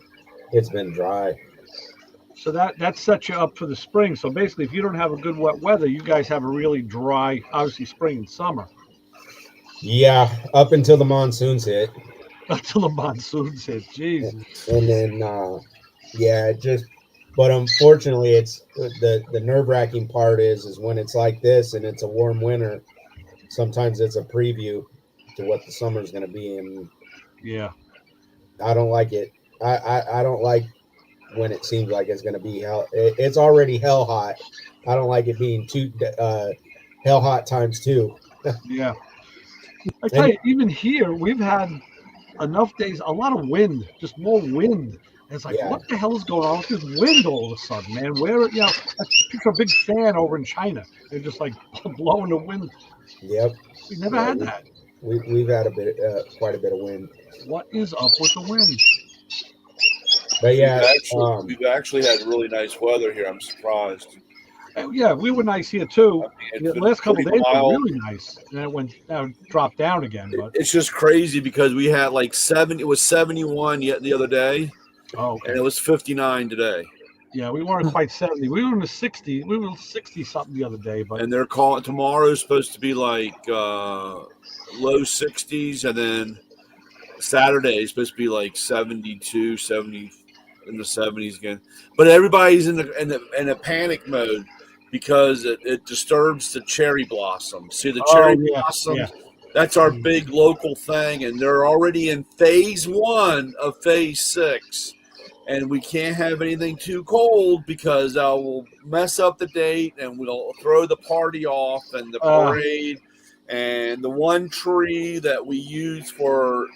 it's been dry. So that sets you up for the spring. So basically, if you don't have a good wet weather, you guys have a really dry, obviously, spring and summer. Yeah, up until the monsoons hit. Until the monsoons hit. Jesus. And then but unfortunately it's the nerve-wracking part is when it's like this and it's a warm winter, sometimes it's a preview to what the summer's going to be, and yeah, I don't like it. I don't like when it seems like it's going to be hell. It's already hell hot. I don't like it being too hell hot times 2. Yeah. I tell you, even here, we've had enough days, a lot of wind, just more wind. And it's like, what the hell is going on with this wind all of a sudden, man? Where, I picture a big fan over in China. They're just like blowing the wind. Yep. We never had that. We've had quite a bit of wind. What is up with the wind? But yeah, we've actually had really nice weather here. I'm surprised. Yeah, we were nice here too. The last couple of days mild. were really nice, and it dropped down again. But it's just crazy because we had like 70. It was 71 yet the other day. Oh, okay. And it was 59 today. Yeah, we weren't quite 70. We were in the 60. We were 60 something the other day. But and they're calling tomorrow's supposed to be like low 60s, and then Saturday is supposed to be like 72, 70 in the 70s again. But everybody's in a panic mode because it disturbs the cherry blossoms. See the cherry blossoms. Yeah. That's our big local thing, and they're already in phase 1 of phase 6. And we can't have anything too cold because I will mess up the date and we'll throw the party off and the parade. And the one tree that we use for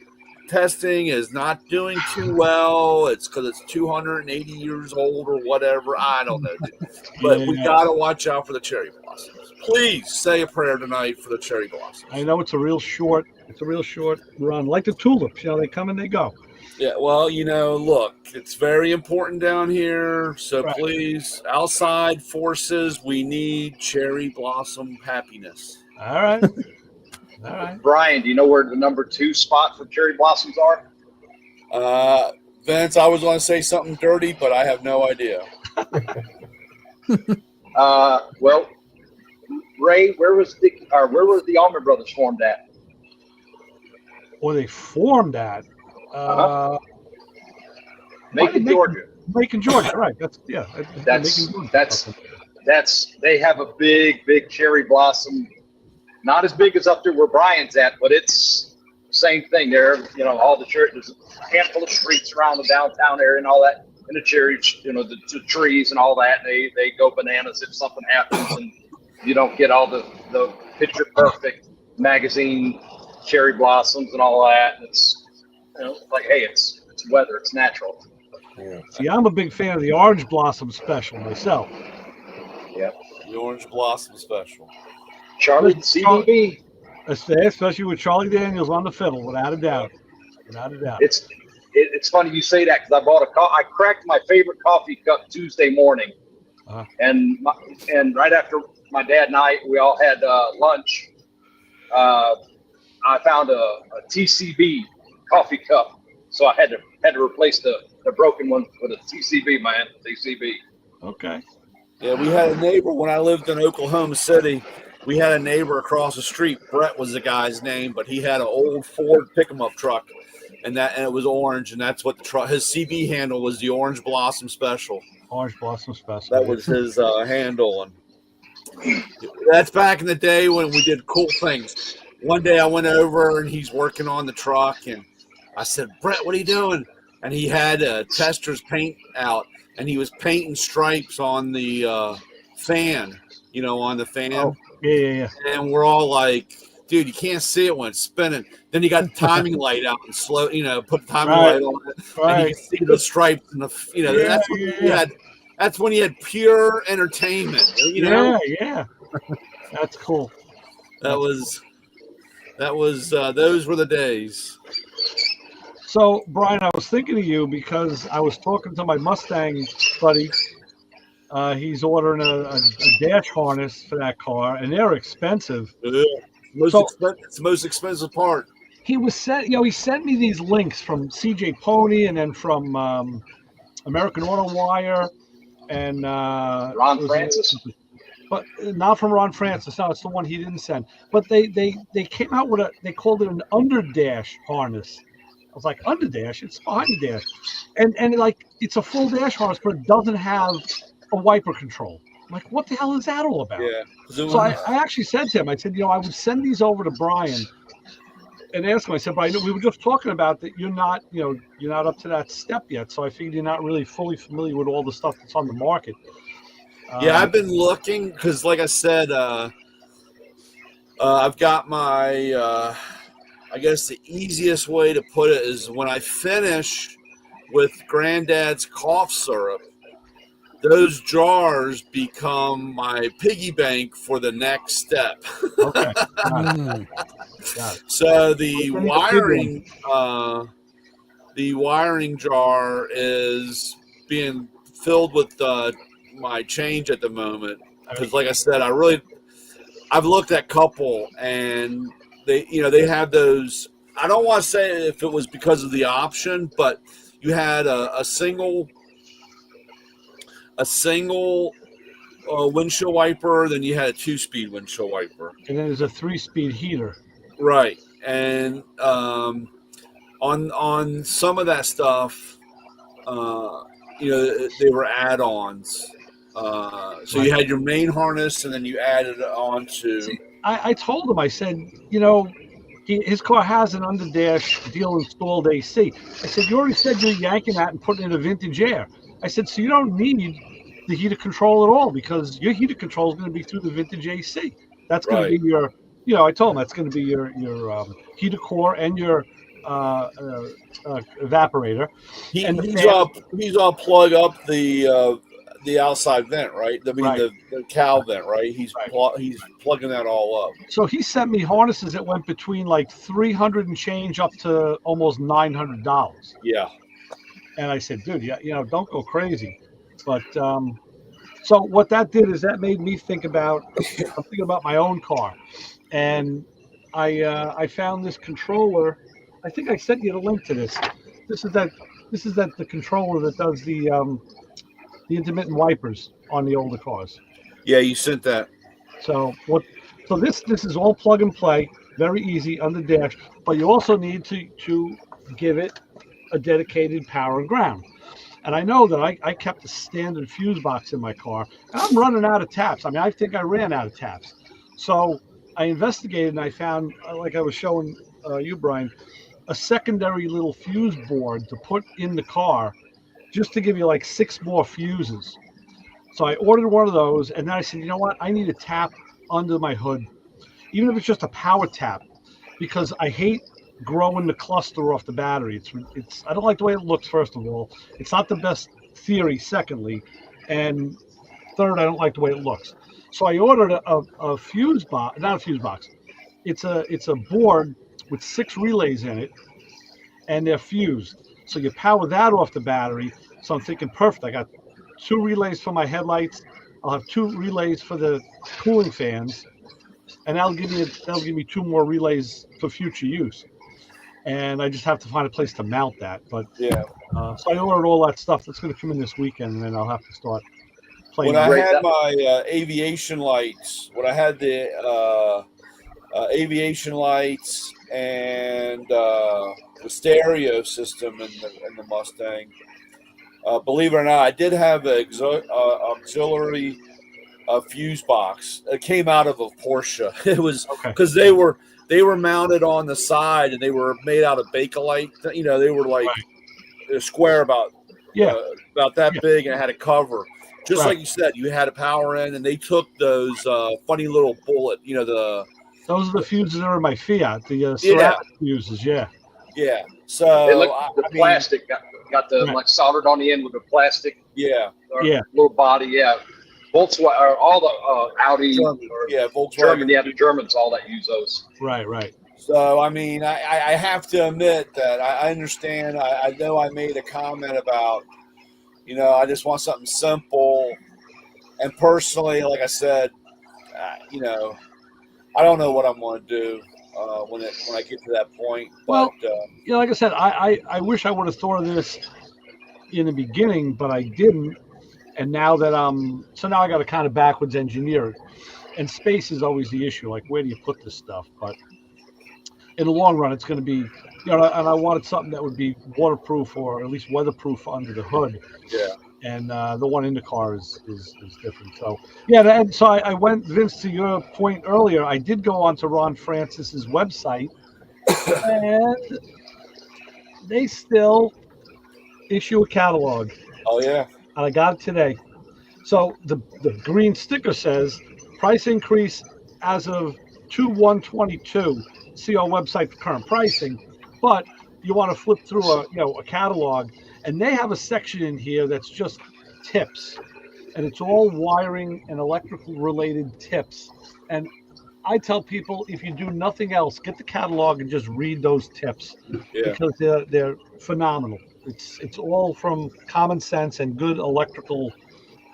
testing is not doing too well. It's because it's 280 years old or whatever. I don't know. But we got to watch out for the cherry blossoms. Please say a prayer tonight for the cherry blossoms. I know it's a real short run, like the tulips. They come and they go. Yeah, well, look, it's very important down here. So please, outside forces, we need cherry blossom happiness. All right. All right. Brian, do you know where the number 2 spot for cherry blossoms are? Vince, I was going to say something dirty, but I have no idea. Well, Ray, where were the Allman Brothers formed at? Or they formed at Macon, Georgia. Macon, Georgia, right? That's they have a big cherry blossom. Not as big as up there where Brian's at, but it's same thing there. All the church, there's a handful of streets around the downtown area and all that, and the cherry, the trees and all that. They go bananas if something happens and you don't get all the picture perfect magazine cherry blossoms and all that. And it's like, hey, it's weather, it's natural. Yeah. See, I'm a big fan of the orange blossom special myself. Yeah. The Orange Blossom Special. Charlie CDB. Especially with Charlie Daniels on the fiddle, without a doubt. Without a doubt. It's funny you say that because I bought I cracked my favorite coffee cup Tuesday morning, and right after my dad and we all had lunch. I found a TCB coffee cup, so I had to replace the broken one with a TCB, man. TCB. Okay. Yeah, we had a neighbor when I lived in Oklahoma City. We had a neighbor across the street. Brett was the guy's name, but he had an old Ford pick-em-up truck, and it was orange, and that's what his CB handle was, the Orange Blossom Special. Orange Blossom Special. That was his handle, and that's back in the day when we did cool things. One day I went over and he's working on the truck, and I said, "Brett, what are you doing?" And he had Tester's paint out, and he was painting stripes on the fan, on the fan. Oh, yeah. And we're all like, "Dude, you can't see it when it's spinning." Then he got the timing light out and slow, put the timing light on it, and you can see the stripes and that's when you had. That's when you had pure entertainment. Yeah. That's cool. Those were the days. So, Brian, I was thinking of you because I was talking to my Mustang buddy. He's ordering a dash harness for that car, and they're expensive. It's the most expensive part. He sent me these links from CJ Pony and then from American Auto Wire and Ron Francis. But not from Ron Francis. No, it's the one he didn't send. But they came out with they called it an underdash harness. I was like, underdash? It's behind the dash. And like, it's a full dash harness, but it doesn't have a wiper control. I'm like, what the hell is that all about? Yeah. So I actually said to him, I said, I would send these over to Brian and ask him. I said, Brian, we were just talking about that you're not up to that step yet. So I figured you're not really fully familiar with all the stuff that's on the market. Yeah, I've been looking because, like I said, I've got my, I guess the easiest way to put it is when I finish with Granddad's cough syrup, those jars become my piggy bank for the next step. Okay. Got it. So the wiring jar is being filled with my change at the moment because, like I said, I've looked at a couple and they have those. I don't want to say if it was because of the option, but you had a single windshield wiper, then you had a 2-speed windshield wiper, and then there's a 3-speed heater. Right, and on some of that stuff, they were add-ons. So you had your main harness, and then you added on to. See, I told him, I said, his car has an underdash deal installed AC. I said, you already said you're yanking that and putting in a vintage air. I said, so you don't need the heater control at all because your heater control is going to be through the vintage AC. That's going to be your, I told him that's going to be your heater core and your evaporator. He's all plug up the outside vent, right? I mean the cowl vent, right? He's plugging that all up. So he sent me harnesses that went between like $300 and change up to almost $900. Yeah. And I said, dude, don't go crazy. But so what that did is that made me think about my own car, and I found this controller. I think I sent you the link to this. This is the controller that does the intermittent wipers on the older cars. Yeah, you sent that. So this is all plug and play, very easy on the dash, but you also need to give it a dedicated power and ground. And I know that I kept a standard fuse box in my car, and I'm running out of taps. I mean, I think I ran out of taps. So I investigated, and I found, like I was showing you, Brian, a secondary little fuse board to put in the car just to give you like 6 more fuses. So I ordered one of those, and then I said, you know what? I need a tap under my hood, even if it's just a power tap, because I hate growing the cluster off the battery. It's I don't like the way it looks, first of all. It's not the best theory, secondly. And third, I don't like the way it looks. So I ordered a fuse box, not a fuse box. It's a board with 6 relays in it, and they're fused. So you power that off the battery. So I'm thinking, perfect. I got 2 relays for my headlights. I'll have 2 relays for the cooling fans, and that'll give me 2 more relays for future use. And I just have to find a place to mount that. But Yeah. so I ordered all that stuff that's going to come in this weekend, and then I'll have to start playing. When I Great, had that- my aviation lights, when I had the aviation lights and the stereo system in the Mustang, believe it or not, I did have an auxiliary fuse box. It came out of a Porsche. It was Okay. because they were mounted on the side and they were made out of Bakelite. You know, they were like a square about that Yeah. big, and it had a cover. Just Right. like you said, you had a power in, and they took those funny little bullet. You know, Those are the fuses that are in my Fiat, the ceramic fuses. Yeah. yeah. So It looked, the I mean, plastic got the Right. like soldered on the end with the plastic yeah, Yeah. little body. Yeah, Volkswagen or all the Audi German, or yeah, Volkswagen. German. Yeah, the Germans all that use those. Right. So, I mean, I have to admit that I understand. I know I made a comment about, you know, I just want something simple. And personally, like I said, you know, I don't know what I'm going to do when I get to that point. But, Well, like I said, I wish I would have thought of this in the beginning, but I didn't. And now that so now I got to kind of backwards engineer it. And space is always the issue. Like, where do you put this stuff? But in the long run, it's going to be, you know, and I wanted something that would be waterproof or at least weatherproof under the hood. yeah. And the one in the car is different. So yeah, and so I went, Vince, to your point earlier. I did go onto Ron Francis's website, and they still issue a catalog. Oh, yeah. And I got it today. So the green sticker says price increase as of 2/1/22. See our website for current pricing, but you want to flip through a catalog, and they have a section in here that's just tips, and it's all wiring and electrical related tips. And I tell people, if you do nothing else, get the catalog and just read those tips, because they're phenomenal. It's all from common sense and good electrical,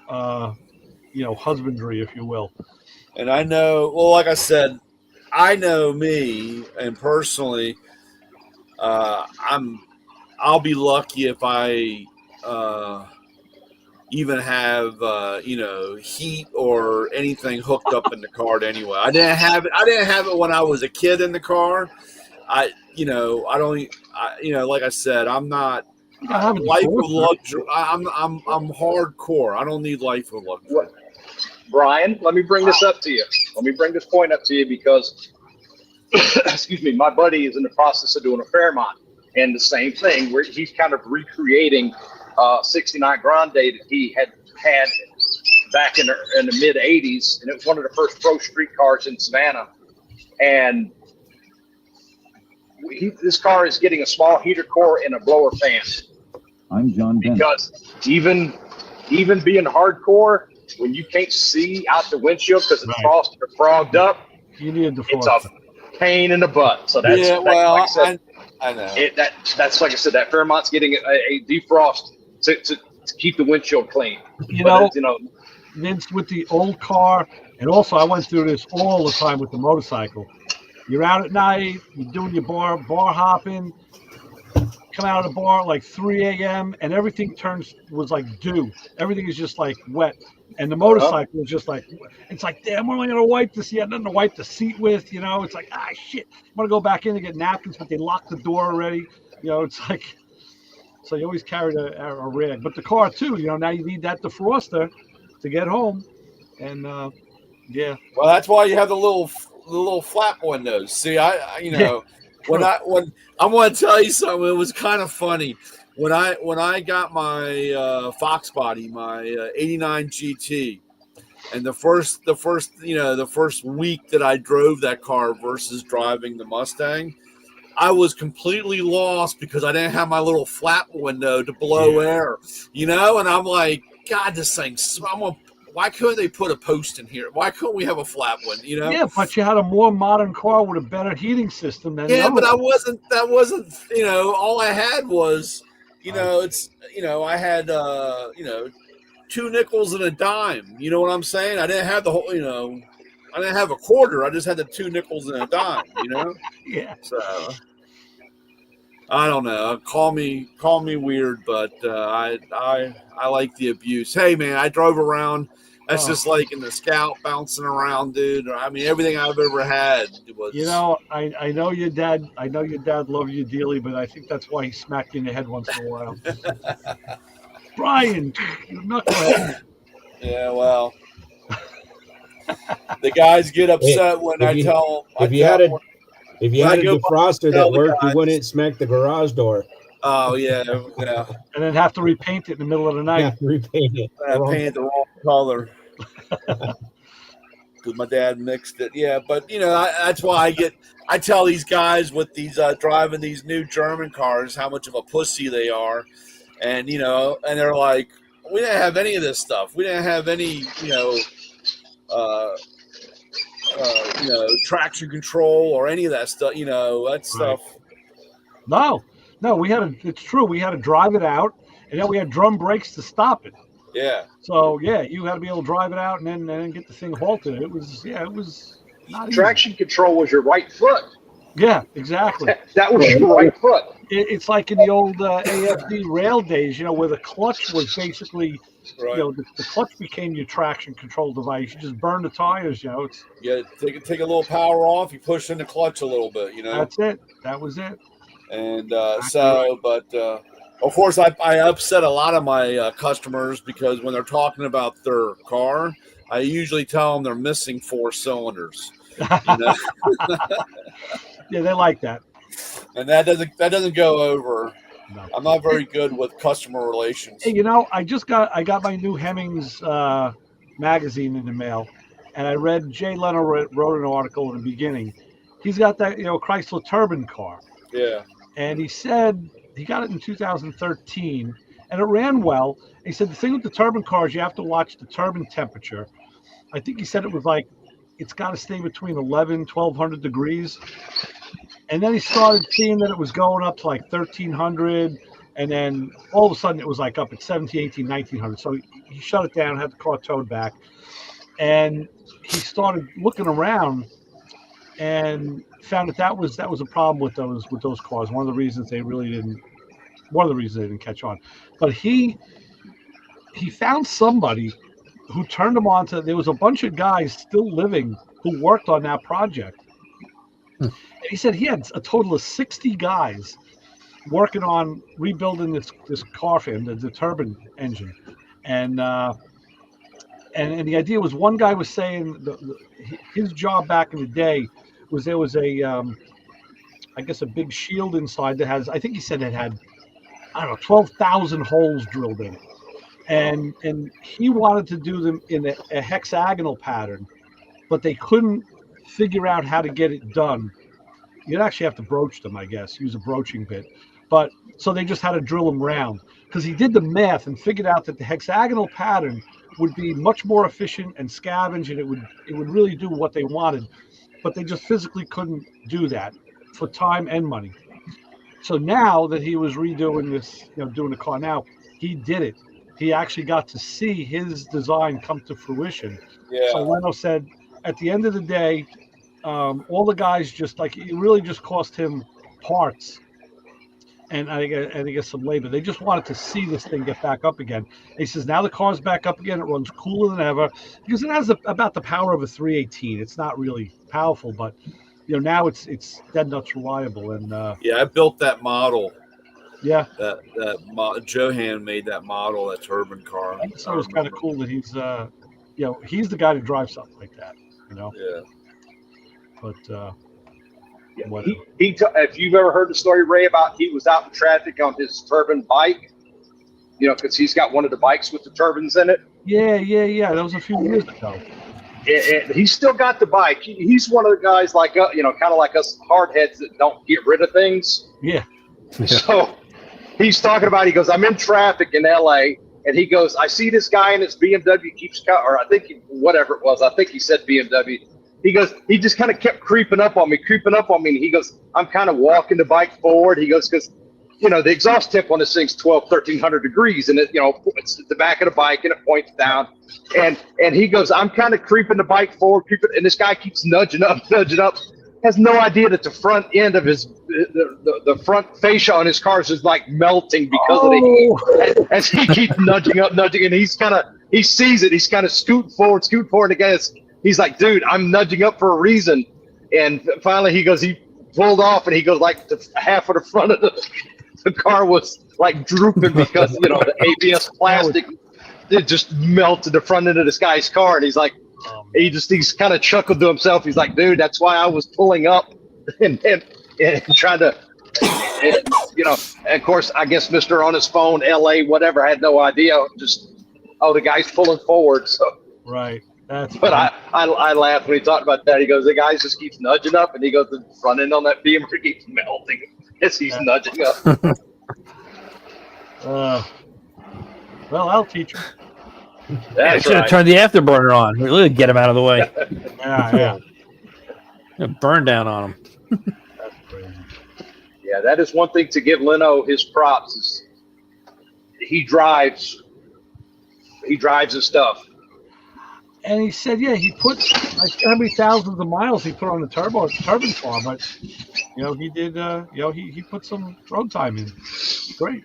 husbandry, if you will. And I know, well, like I said, I know me, and personally, I'll be lucky if I even have heat or anything hooked up in the car anyway. I didn't have it when I was a kid in the car. Like I said, I'm not life of luxury. I'm hardcore. I don't need life of luxury. Brian, let me bring this up to you. Let me bring this point up to you because, excuse me, my buddy is in the process of doing a Fairmont, and the same thing where he's kind of recreating 69 Grande that he had back in the mid 80s, and it was one of the first pro street cars in Savannah. And this car is getting a small heater core and a blower fan. I'm John Bennett. Because even being hardcore, when you can't see out the windshield because it's frosted or fogged up, you need the it's a pain in the butt. So that's like I said, I know that's like I said, that Fairmont's getting a defrost to keep the windshield clean. Vince, with the old car, and also I went through this all the time with the motorcycle. You're out at night, you're doing your bar hopping, come out of the bar at like 3 a.m. and everything was like dew. Everything is just like wet. And the motorcycle is just like, it's like, damn, we're only going to wipe this. Yeah, nothing to wipe the seat with, It's like, shit. I'm going to go back in and get napkins, but they locked the door already. It's like, so you always carried a rag. But the car, too, now you need that defroster to get home. And, yeah. Well, that's why you have the little flap windows. See, when I'm going to tell you something, it was kind of funny. When I got my Fox body, my 89 GT, and the first week that I drove that car versus driving the Mustang, I was completely lost because I didn't have my little flap window to blow air, and I'm like, God, this thing, I'm gonna why couldn't they put a post in here? Why couldn't we have a flat one? You know? Yeah, but you had a more modern car with a better heating system than the Yeah, other but one. that wasn't, you know, all I had was, you know, I had, you know, 2 nickels and a dime. You know what I'm saying? I didn't have the whole, you know, I didn't have a quarter. I just had the 2 nickels and a dime, you know? Yeah. So I don't know. Call me weird, but I like the abuse. Hey man, I drove around. That's just like in the Scout bouncing around, dude. I mean, everything I've ever had was. You know, I know your dad. I know your dad loved you dearly, but I think that's why he smacked you in the head once in a while. Brian, you knucklehead. Yeah, well, the guys get upset when I tell. If you had a defroster that worked, you wouldn't smack the garage door. Oh yeah. And then have to repaint it in the middle of the night. Yeah, repaint it. Paint the wrong color. Because my dad mixed it. Yeah, but you know, that's why I tell these guys with these driving these new German cars how much of a pussy they are, and you know, and they're like, we didn't have any of this stuff. We didn't have any, you know, traction control or any of that stuff. You know, that stuff. No, we had it's true. We had to drive it out, and then we had drum brakes to stop it. Yeah. So yeah, you had to be able to drive it out and then get the thing halted. It was not easy. Traction control was your right foot. Yeah, exactly. That was your right foot. It's like in the old AFD rail days, you know, where the clutch was basically, you know, the clutch became your traction control device. You just burn the tires, you know. Take a little power off. You push in the clutch a little bit, you know. That's it. That was it. And of course, I upset a lot of my customers because when they're talking about their car, I usually tell them they're missing 4 cylinders. You know? Yeah, they like that. And that doesn't go over. No. I'm not very good with customer relations. Hey, you know, I got my new Hemmings magazine in the mail, and I read Jay Leno wrote an article in the beginning. He's got that, you know, Chrysler Turbine car. Yeah. And he said he got it in 2013, and it ran well. And he said the thing with the turbine cars, you have to watch the turbine temperature. I think he said it was like, it's got to stay between 1,200 degrees. And then he started seeing that it was going up to like 1,300. And then all of a sudden it was like up at 17, 18, 1,900. So he shut it down, had the car towed back. And he started looking around and found that was a problem with those cars. One of the reasons they didn't catch on. But he found somebody who turned him on to. There was a bunch of guys still living who worked on that project. And he said he had a total of 60 guys working on rebuilding this car for him, the turbine engine, and the idea was one guy was saying his job back in the day was there was a I guess a big shield inside that has, I think he said it had, I don't know, 12,000 holes drilled in it. And he wanted to do them in a hexagonal pattern, but they couldn't figure out how to get it done. You'd actually have to broach them, I guess, use a broaching bit. But so they just had to drill them round, because he did the math and figured out that the hexagonal pattern would be much more efficient and scavenge, and it would really do what they wanted. But they just physically couldn't do that for time and money. So now that he was redoing this, you know, doing the car now, he did it. He actually got to see his design come to fruition. Yeah. So Leno said, at the end of the day, all the guys just like, it really just cost him parts and I guess some labor. They just wanted to see this thing get back up again. And he says, now the car's back up again. It runs cooler than ever because it has about the power of a 318. It's not really powerful, but you know, now it's dead nuts reliable. And yeah, I built that model. Yeah, Johan made that model, that turbine car. So it was kind of cool that he's you know, he's the guy to drive something like that, you know. Yeah. But if you've ever heard the story, Ray, about he was out in traffic on his turbine bike, you know, because he's got one of the bikes with the turbines in it. Yeah. That was a few years ago. And he's still got the bike. He's one of the guys like, you know, kind of like us hardheads that don't get rid of things. Yeah. So he's talking about, he goes, I'm in traffic in LA and he goes, I see this guy in his BMW keeps, or I think whatever it was, I think he said BMW. He goes, he just kind of kept creeping up on me. And he goes, I'm kind of walking the bike forward. He goes, because, you know, the exhaust tip on this thing's 1,300 degrees, and it, you know, it's at the back of the bike and it points down. And he goes, I'm kind of creeping the bike forward, and this guy keeps nudging up. Has no idea that the front end of his, the front fascia on his car is like melting because of the heat. As he keeps nudging, and he sees it. He's kind of scooting forward. And again, he's like, dude, I'm nudging up for a reason. And finally he goes, he pulled off, and he goes like half of the front of the car was like drooping because, you know, the ABS plastic, it just melted the front end of this guy's car. And he's like, he's kind of chuckled to himself. He's like, dude, that's why I was pulling up and trying to, you know, and of course, I guess Mr. on his phone, LA, whatever, I had no idea. Just, the guy's pulling forward. So, right. But I laughed when he talked about that. He goes, the guy just keeps nudging up, and he goes, the front end on that Beamer keeps melting as he's nudging up. Well, I'll teach him. I should have turned the afterburner on. Really get him out of the way. Yeah. Burn down on him. That's crazy. Yeah, that is one thing to give Leno his props is he drives his stuff. And he said, yeah, he put how many thousands of miles he put on the turbine farm, but you know, he did. He put some road time in. Great.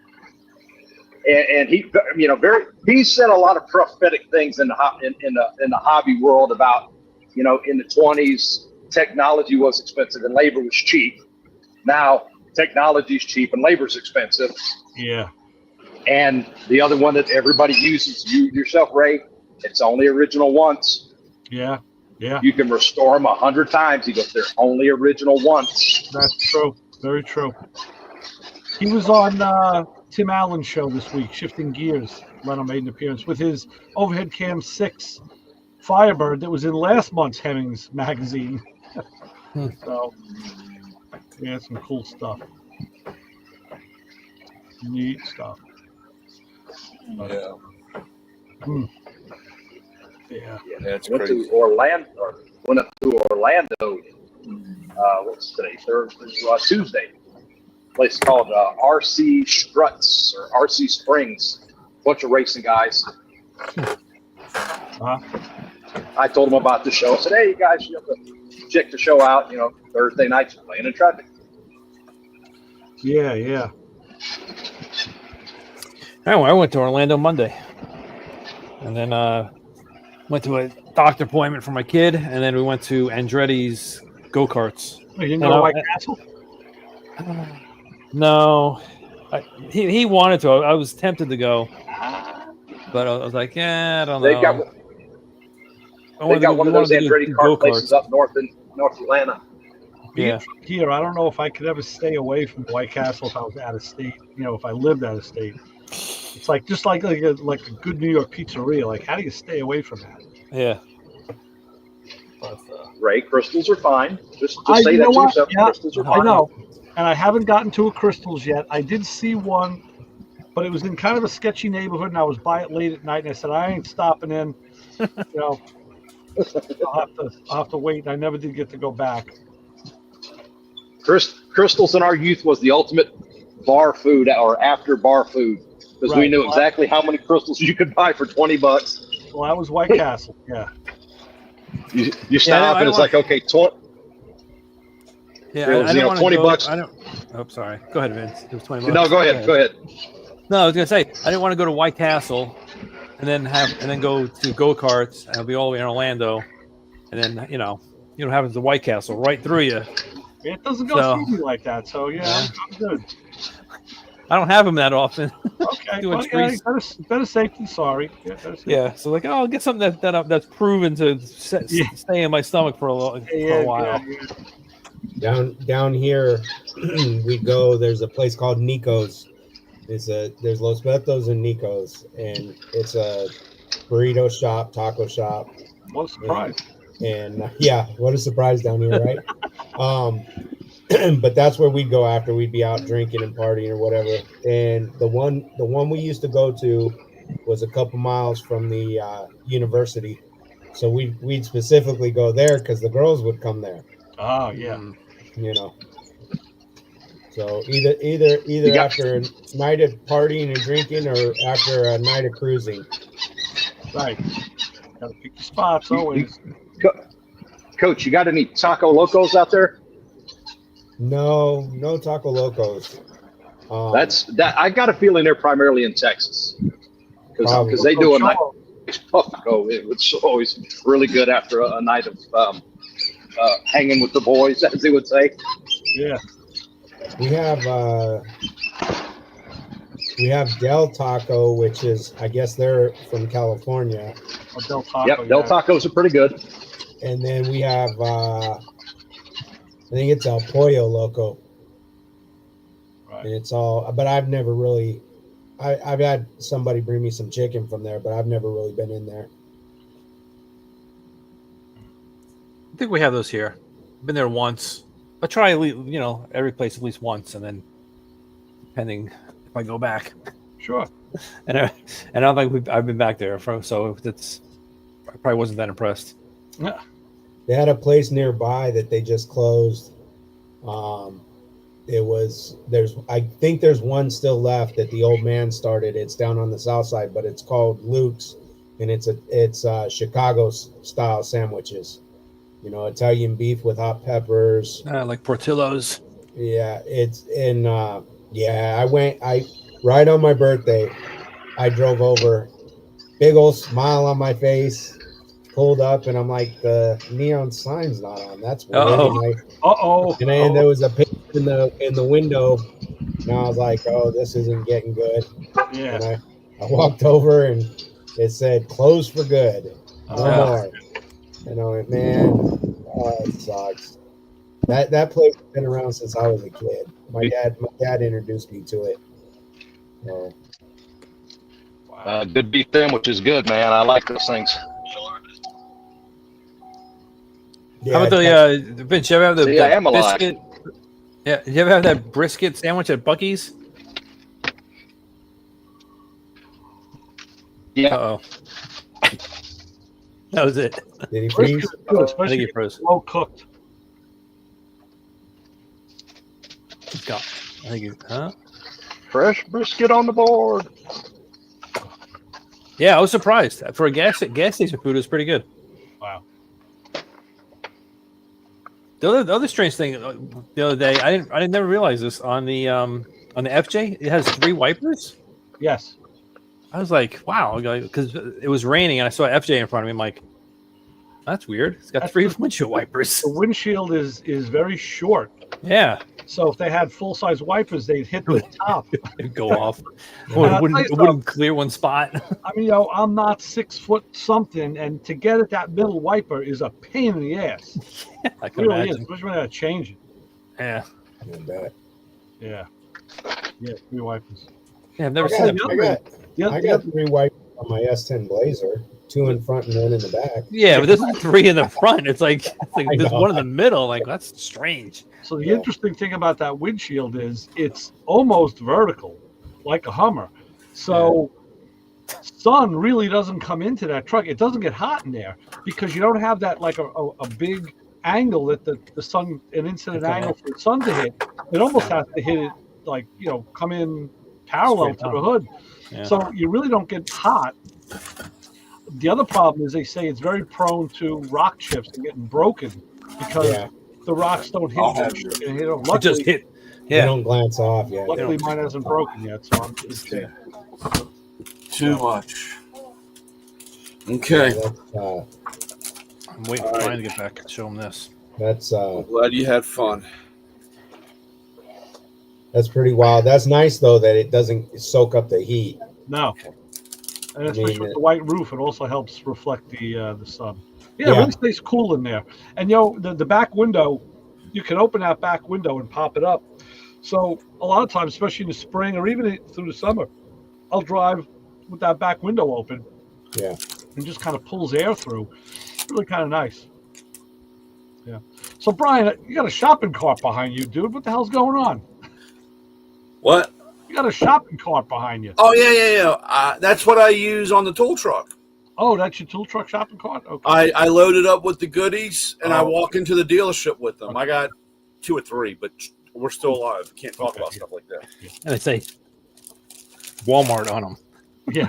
And he, you know, he said a lot of prophetic things in the hobby world about, you know, in the 20s, technology was expensive and labor was cheap. Now technology is cheap and labor is expensive. Yeah. And the other one that everybody uses, you yourself, Ray, it's only original once. Yeah. Yeah. You can restore them 100 times. He goes, they're only original once. That's true. Very true. He was on Tim Allen's show this week, Shifting Gears. Leno made an appearance with his Overhead Cam 6 Firebird that was in last month's Hemmings magazine. So, yeah, some cool stuff. Neat stuff. Yeah. Yeah. That's Went crazy. to Orlando. What's today? Tuesday. Place called RC Struts or RC Springs. Bunch of racing guys. I told them about the show. I said, hey, you guys, you have to check the show out. You know, Thursday nights playing in traffic. Yeah. I went to Orlando Monday, and then went to a doctor appointment for my kid, and then we went to Andretti's go-karts. Oh, you didn't go to White Castle? No, he wanted to. I was tempted to go, but I was like, yeah, I don't know. They've got one of those Andretti kart places up north in North Atlanta. Yeah. Here, I don't know if I could ever stay away from White Castle if I was out of state. You know, if I lived out of state. It's like just like a good New York pizzeria. Like, how do you stay away from that? Yeah. But, Ray, crystals are fine. Just say that to yourself. Yeah, crystals are fine. I know. And I haven't gotten to a crystals yet. I did see one, but it was in kind of a sketchy neighborhood, and I was by it late at night, and I said, I ain't stopping in. You know, I'll have to wait. And I never did get to go back. Crystals in our youth was the ultimate bar food or after bar food because we knew exactly how many crystals you could buy for $20. Well, that was White Castle. Yeah. You stop and it's like, okay, yeah, it was, $20. I don't. Oh, sorry. Go ahead, Vince. It was $20. No, go ahead. Go ahead. No, I was gonna say I didn't want to go to White Castle, and then go to go-karts, and I'll be all the way in Orlando, and then you know what happens to White Castle right through you. It doesn't go through me like that, so yeah, I'm good. I don't have them that often. Okay, better safe than sorry. Yeah, so like, I'll get something that's proven to stay in my stomach for a while. Yeah. Down here, we go. There's a place called Nico's. There's Los Betos and Nico's, and it's a burrito shop, taco shop. What a surprise! And yeah, what a surprise down here, right? But that's where we'd go after we'd be out drinking and partying or whatever. And the one we used to go to was a couple miles from the university, so we'd specifically go there because the girls would come there. Oh yeah. You know. So either got- after a night of partying and drinking or after a night of cruising. Right. Gotta pick your spots always. Coach, you got any Taco Locos out there? No Taco Locos. I got a feeling they're primarily in Texas because they do a nice taco. It's always really good after a night of hanging with the boys, as they would say. Yeah. We have Del Taco, which is, I guess they're from California. Oh, Del Taco. Yep, Del Tacos are pretty good. And then we have, I think it's El Pollo Loco. Right. And it's all, but I've never really, I've had somebody bring me some chicken from there, but I've never really been in there. I think we have those here. Been there once. I'll try, every place at least once, and then depending if I go back. Sure. And I don't think I've been back there, so that's I probably wasn't that impressed. Yeah. They had a place nearby that they just closed. I think there's one still left that the old man started. It's down on the south side, but it's called Luke's, and it's Chicago style sandwiches. Italian beef with hot peppers. Like Portillo's. Yeah, it's in. I right on my birthday. I drove over, big old smile on my face, pulled up, and I'm like, the neon sign's not on. That's weird. And there was a picture in the window, and I was like, oh, this isn't getting good. Yeah. And I walked over, and it said closed for good. No more. Man, it sucks. That place has been around since I was a kid. My dad introduced me to it. Good beef sandwich is good, man. I like those things. How about the Vince? You ever have the See, I am alive. biscuit? Yeah, you ever have that brisket sandwich at Buc-ee's? Yeah. Uh-oh. That was it. Did he freeze? Good, I especially think he if froze. it's well cooked. It's gone. I think huh? Fresh brisket on the board. Yeah, I was surprised. For a gas station food, it's pretty good. Wow. The other strange thing the other day, I didn't never realize this on the FJ, it has 3 wipers. Yes. I was like, wow, because it was raining and I saw FJ in front of me. I'm like, that's weird. It's got 3 windshield wipers. The windshield is very short. Yeah. So if they had full-size wipers, they'd hit the top. It'd go off. It wouldn't clear one spot. I mean, I'm not 6 foot something, and to get at that middle wiper is a pain in the ass. Yeah, I It can really imagine. is, especially when I change it. Yeah. I bet. Yeah. Yeah, 3 wipers. Yeah, I've never seen that. I got 3 wipers on my S10 Blazer, 2 in front and 1 in the back. Yeah, but there's 3 in the front. It's like there's know. one in the middle. Like, that's strange. So the interesting thing about that windshield is it's almost vertical, like a Hummer. So sun really doesn't come into that truck. It doesn't get hot in there because you don't have that like a big angle that the sun, an incident angle for the sun to hit. It almost has to hit it like, come in parallel to the hood. Yeah. So you really don't get hot. The other problem is they say it's very prone to rock chips and getting broken because the rocks don't hit them. It just hit. They don't glance off yet. Luckily, mine hasn't broken yet, so I'm just Too much. Okay. I'm waiting for Brian to get back and show him this. That's Glad you had fun. That's pretty wild. That's nice though that it doesn't soak up the heat. No. And especially with the white roof, it also helps reflect the sun. Yeah, it really stays cool in there. And the back window, you can open that back window and pop it up. So a lot of times, especially in the spring or even through the summer, I'll drive with that back window open. Yeah. And just kind of pulls air through. It's really kind of nice. Yeah. So Brian, you got a shopping cart behind you, dude. What the hell's going on? What? You got a shopping cart behind you. Oh yeah. That's what I use on the tool truck. Oh, that's your tool truck shopping cart? Okay. I load it up with the goodies and I Oh. walk into the dealership with them. Okay. I got 2 or 3, but we're still alive. Can't talk about stuff like that. And they say Walmart on them. Yeah.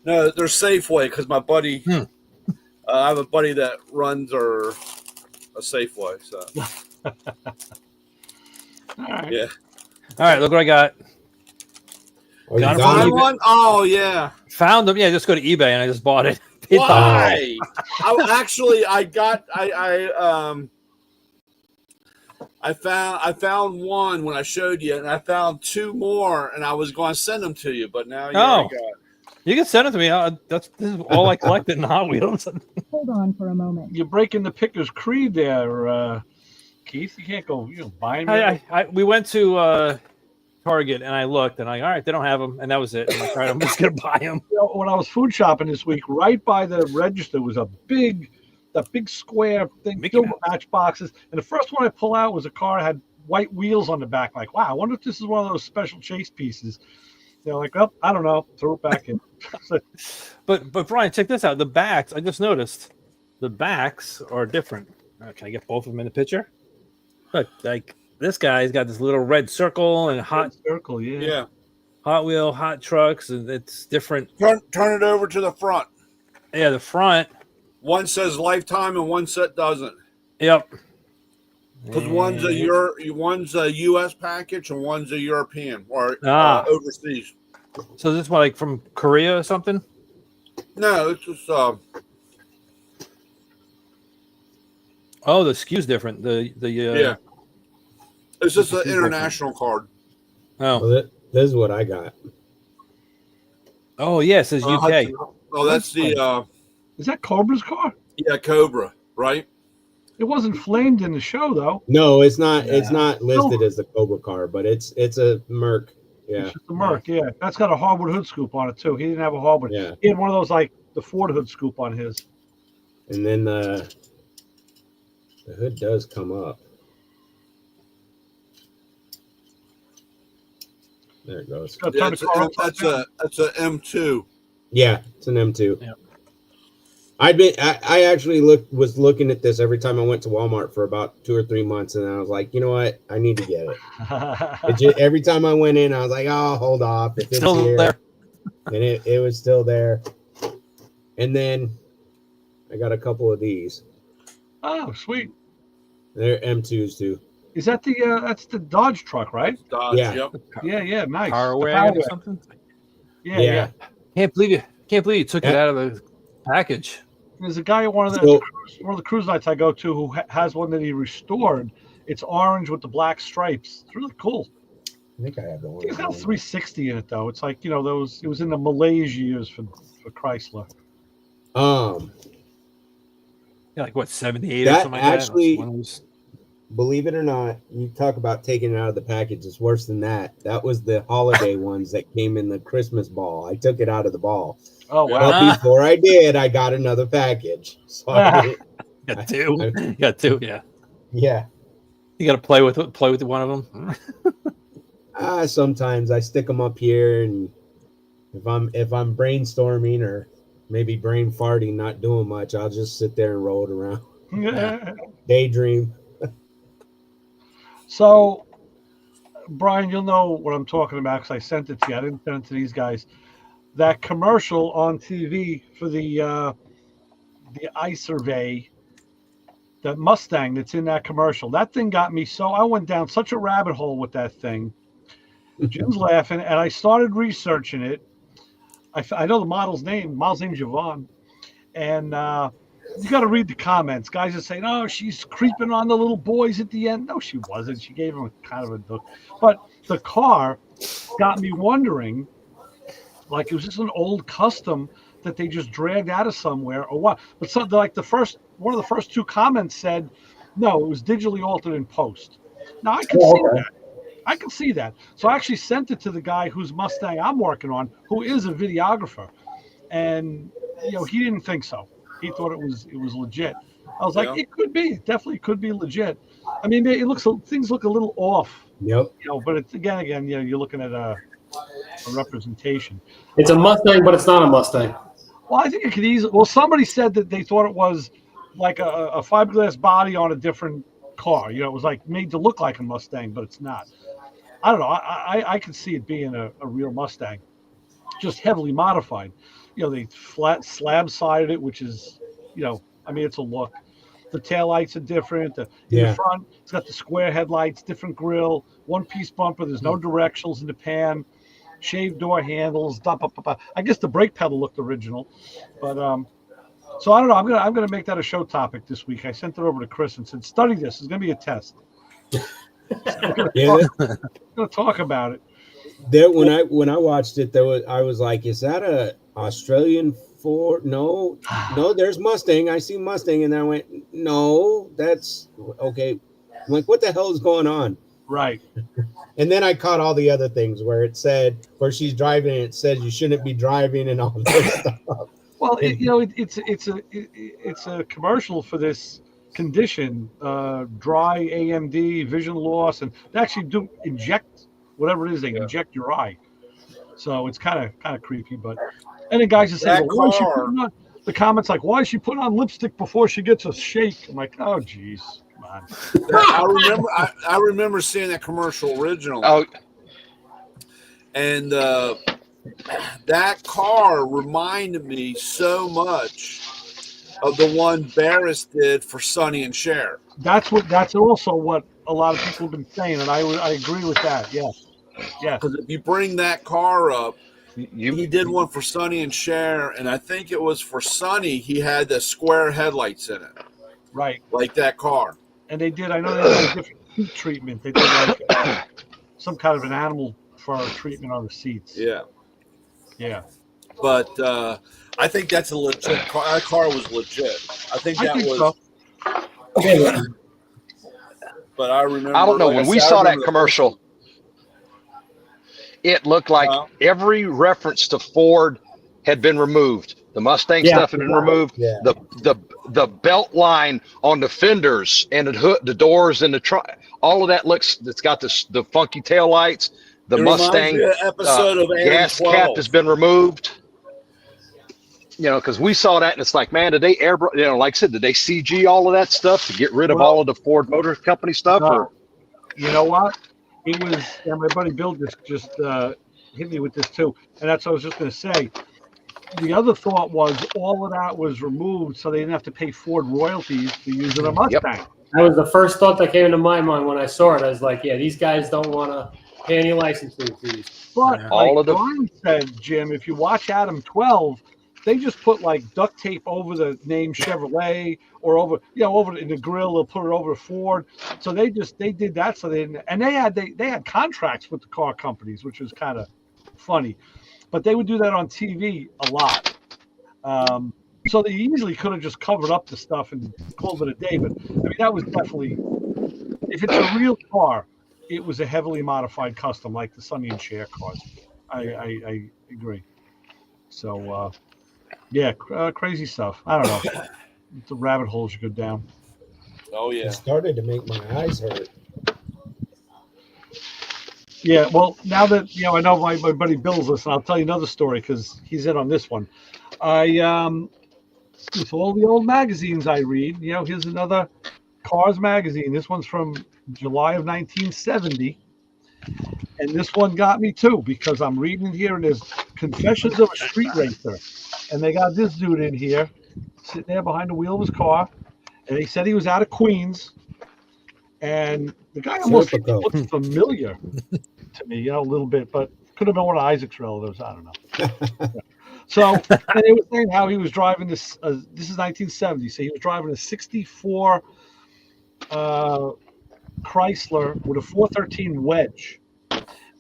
No, they're Safeway because my buddy. I have a buddy that runs a Safeway. So All right. yeah. All right, look what I got. Oh, you Got it got from it? eBay. One? Oh yeah. Found them. Yeah, just go to eBay and I just bought it. Why? I found one when I showed you, and I found 2 more, and I was going to send them to you, but now you already got it. You can send it to me. This is all I collected in Hot Wheels. Hold on for a moment. You're breaking the picker's creed there, Keith. You can't go buy them. We went to Target and I looked and all right, they don't have them, and that was it. I'm like, all right, I'm just gonna buy them. When I was food shopping this week, right by the register was a big square thing filled with matchboxes, and the first one I pull out was a car that had white wheels on the back. Like, wow, I wonder if this is one of those special chase pieces. They're like, oh, I don't know, throw it back in. But Brian, check this out. The backs, I just noticed, the backs are different. Can I get both of them in the picture? Look, like this guy's got this little red circle and hot circle, Yeah. Hot Wheel, hot trucks, and it's different. Turn it over to the front. Yeah, the front. One says lifetime and one set doesn't. Yep. Because one's a U.S. package and one's a European or overseas. So this one like from Korea or something? No, it's just Oh, the SKU's different. yeah. It's just an international card. Oh. Well, this is what I got. Oh yeah, it says UK. That's the is that Cobra's car? Yeah, Cobra, right? It wasn't flamed in the show though. No, it's not. Yeah. It's not listed as the Cobra car, but it's a Merc. Yeah, it's just a Merc. Yeah, that's got a hardwood hood scoop on it too. He didn't have a hardwood. Yeah, he had one of those like the Ford hood scoop on his. And then the hood does come up. There it goes. Yeah, that's a M2. Yeah, it's an M2. Yeah. I actually was looking at this every time I went to Walmart for about 2 or 3 months, and I was like, you know what, I need to get it. Every time I went in, I was like, oh, hold off, if it's still here. There. And it was still there. And then I got a couple of these. Oh, sweet. They're M2s too. Is that that's the Dodge truck, right? Dodge, yeah. Yep. Yeah, nice. Power wagon or something? Yeah. Can't believe you took it out of the package. There's a guy at one of the cruise nights I go to who has one that he restored. It's orange with the black stripes. It's really cool. I think I have the one. It's got a 360 in it though. It's like, those. It was in the Malaysia years for Chrysler. Yeah, like what, 78 or something like actually, that? Believe it or not, you talk about taking it out of the package. It's worse than that. That was the holiday ones that came in the Christmas ball. I took it out of the ball. Oh wow! But before I did, I got another package. So got two. Yeah. Yeah. You got to play with one of them. Sometimes I stick them up here, and if I'm brainstorming or maybe brain farting, not doing much, I'll just sit there and roll it around. Daydream. So, Brian, you'll know what I'm talking about because I sent it to you. I didn't send it to these guys. That commercial on TV for the iSurvey, that Mustang that's in that commercial, that thing got me so I went down such a rabbit hole with that thing. Jim's laughing, and I started researching it. I know the model's name. Model's name's Yvonne, and you got to read the comments. Guys are saying, "Oh, she's creeping on the little boys at the end." No, she wasn't. She gave them kind of a look, but the car got me wondering. Like it was just an old custom that they just dragged out of somewhere or what. But something like one of the first 2 comments said, no, it was digitally altered in post. Now I can see that. I can see that. So I actually sent it to the guy whose Mustang I'm working on, who is a videographer. And he didn't think so. He thought it was legit. I was like, it could be. It definitely could be legit. I mean, things look a little off Yep. But it's again, you're looking at a representation. It's a Mustang, but it's not a Mustang. Well, I think it could easily. Well, somebody said that they thought it was like a fiberglass body on a different car. It was like made to look like a Mustang, but it's not. I don't know. I could see it being a real Mustang, just heavily modified. They flat slab sided it, which is, it's a look. The taillights are different. In the front, it's got the square headlights, different grille, one-piece bumper. There's no directionals in the pan. Shaved door handles. I guess the brake pedal looked original, but so I don't know. I'm gonna make that a show topic this week. I sent it over to Chris and said, "Study this. It's gonna be a test." I'm gonna talk about it. There, when I watched it, I was like, "Is that a Australian Ford? No, there's Mustang. I see Mustang," and then I went, "No, that's okay." I'm like, "What the hell is going on?" Right. And then I caught all the other things where she's driving and it says you shouldn't be driving and all this stuff. Well, it's a commercial for this condition, dry AMD, vision loss, and they actually do inject whatever it is. They inject your eye, so it's kind of creepy. But and then guys are saying, well, why is she putting on the comments like, why is she putting on lipstick before she gets a shake? I'm like, oh geez. I remember seeing that commercial originally. Oh, and that car reminded me so much of the one Barris did for Sonny and Cher. That's also what a lot of people have been saying, and I agree with that. Yes. Because if you bring that car up, he did one for Sonny and Cher, and I think it was for Sonny. He had the square headlights in it, right, like that car. And they did. I know they did a different heat treatment. They did like some kind of an animal fur treatment on the seats. Yeah. But I think that's a legit car. That car was legit. I think was. So. But I remember. I don't know when we saw that commercial. It looked like every reference to Ford had been removed. The Mustang stuff had been removed. Yeah. The belt line on the fenders and the hood, the doors and the trunk, all of that looks. It's got the funky tail lights. The Mustang episode of gas 12. cap has been removed. Because we saw that and it's like, man, did they like I said, did they CG all of that stuff to get rid of all of the Ford Motor Company stuff? Or you know what? It was. And my buddy Bill just hit me with this too, and that's what I was just going to say. The other thought was all of that was removed so they didn't have to pay Ford royalties for using a Mustang. That was the first thought that came into my mind when I saw it. I was like, yeah, these guys don't want to pay any licensing fees. But Brian said, Jim, if you watch Adam 12, they just put like duct tape over the name Chevrolet or over in the grill. They'll put it over Ford. So they did that. So they had contracts with the car companies, which was kind of funny. But they would do that on TV a lot. So they easily could have just covered up the stuff and called it a day. But I mean, that was definitely, if it's a real car, it was a heavily modified custom like the Sonny and Cher cars. I agree. So, crazy stuff. I don't know. The rabbit holes you go down. Oh, yeah. It started to make my eyes hurt. Yeah, well, now that I know my buddy Bill's listening, I'll tell you another story because he's in on this one. With all the old magazines I read, here's another Cars magazine. This one's from July of 1970, and this one got me too because I'm reading it here, and there's Confessions of a Street Racer, and they got this dude in here sitting there behind the wheel of his car, and he said he was out of Queens. And the guy almost looks familiar to me, a little bit, but could have been one of Isaac's relatives. I don't know. So, and they were saying how he was driving this. This is 1970, so he was driving a '64 Chrysler with a 413 wedge,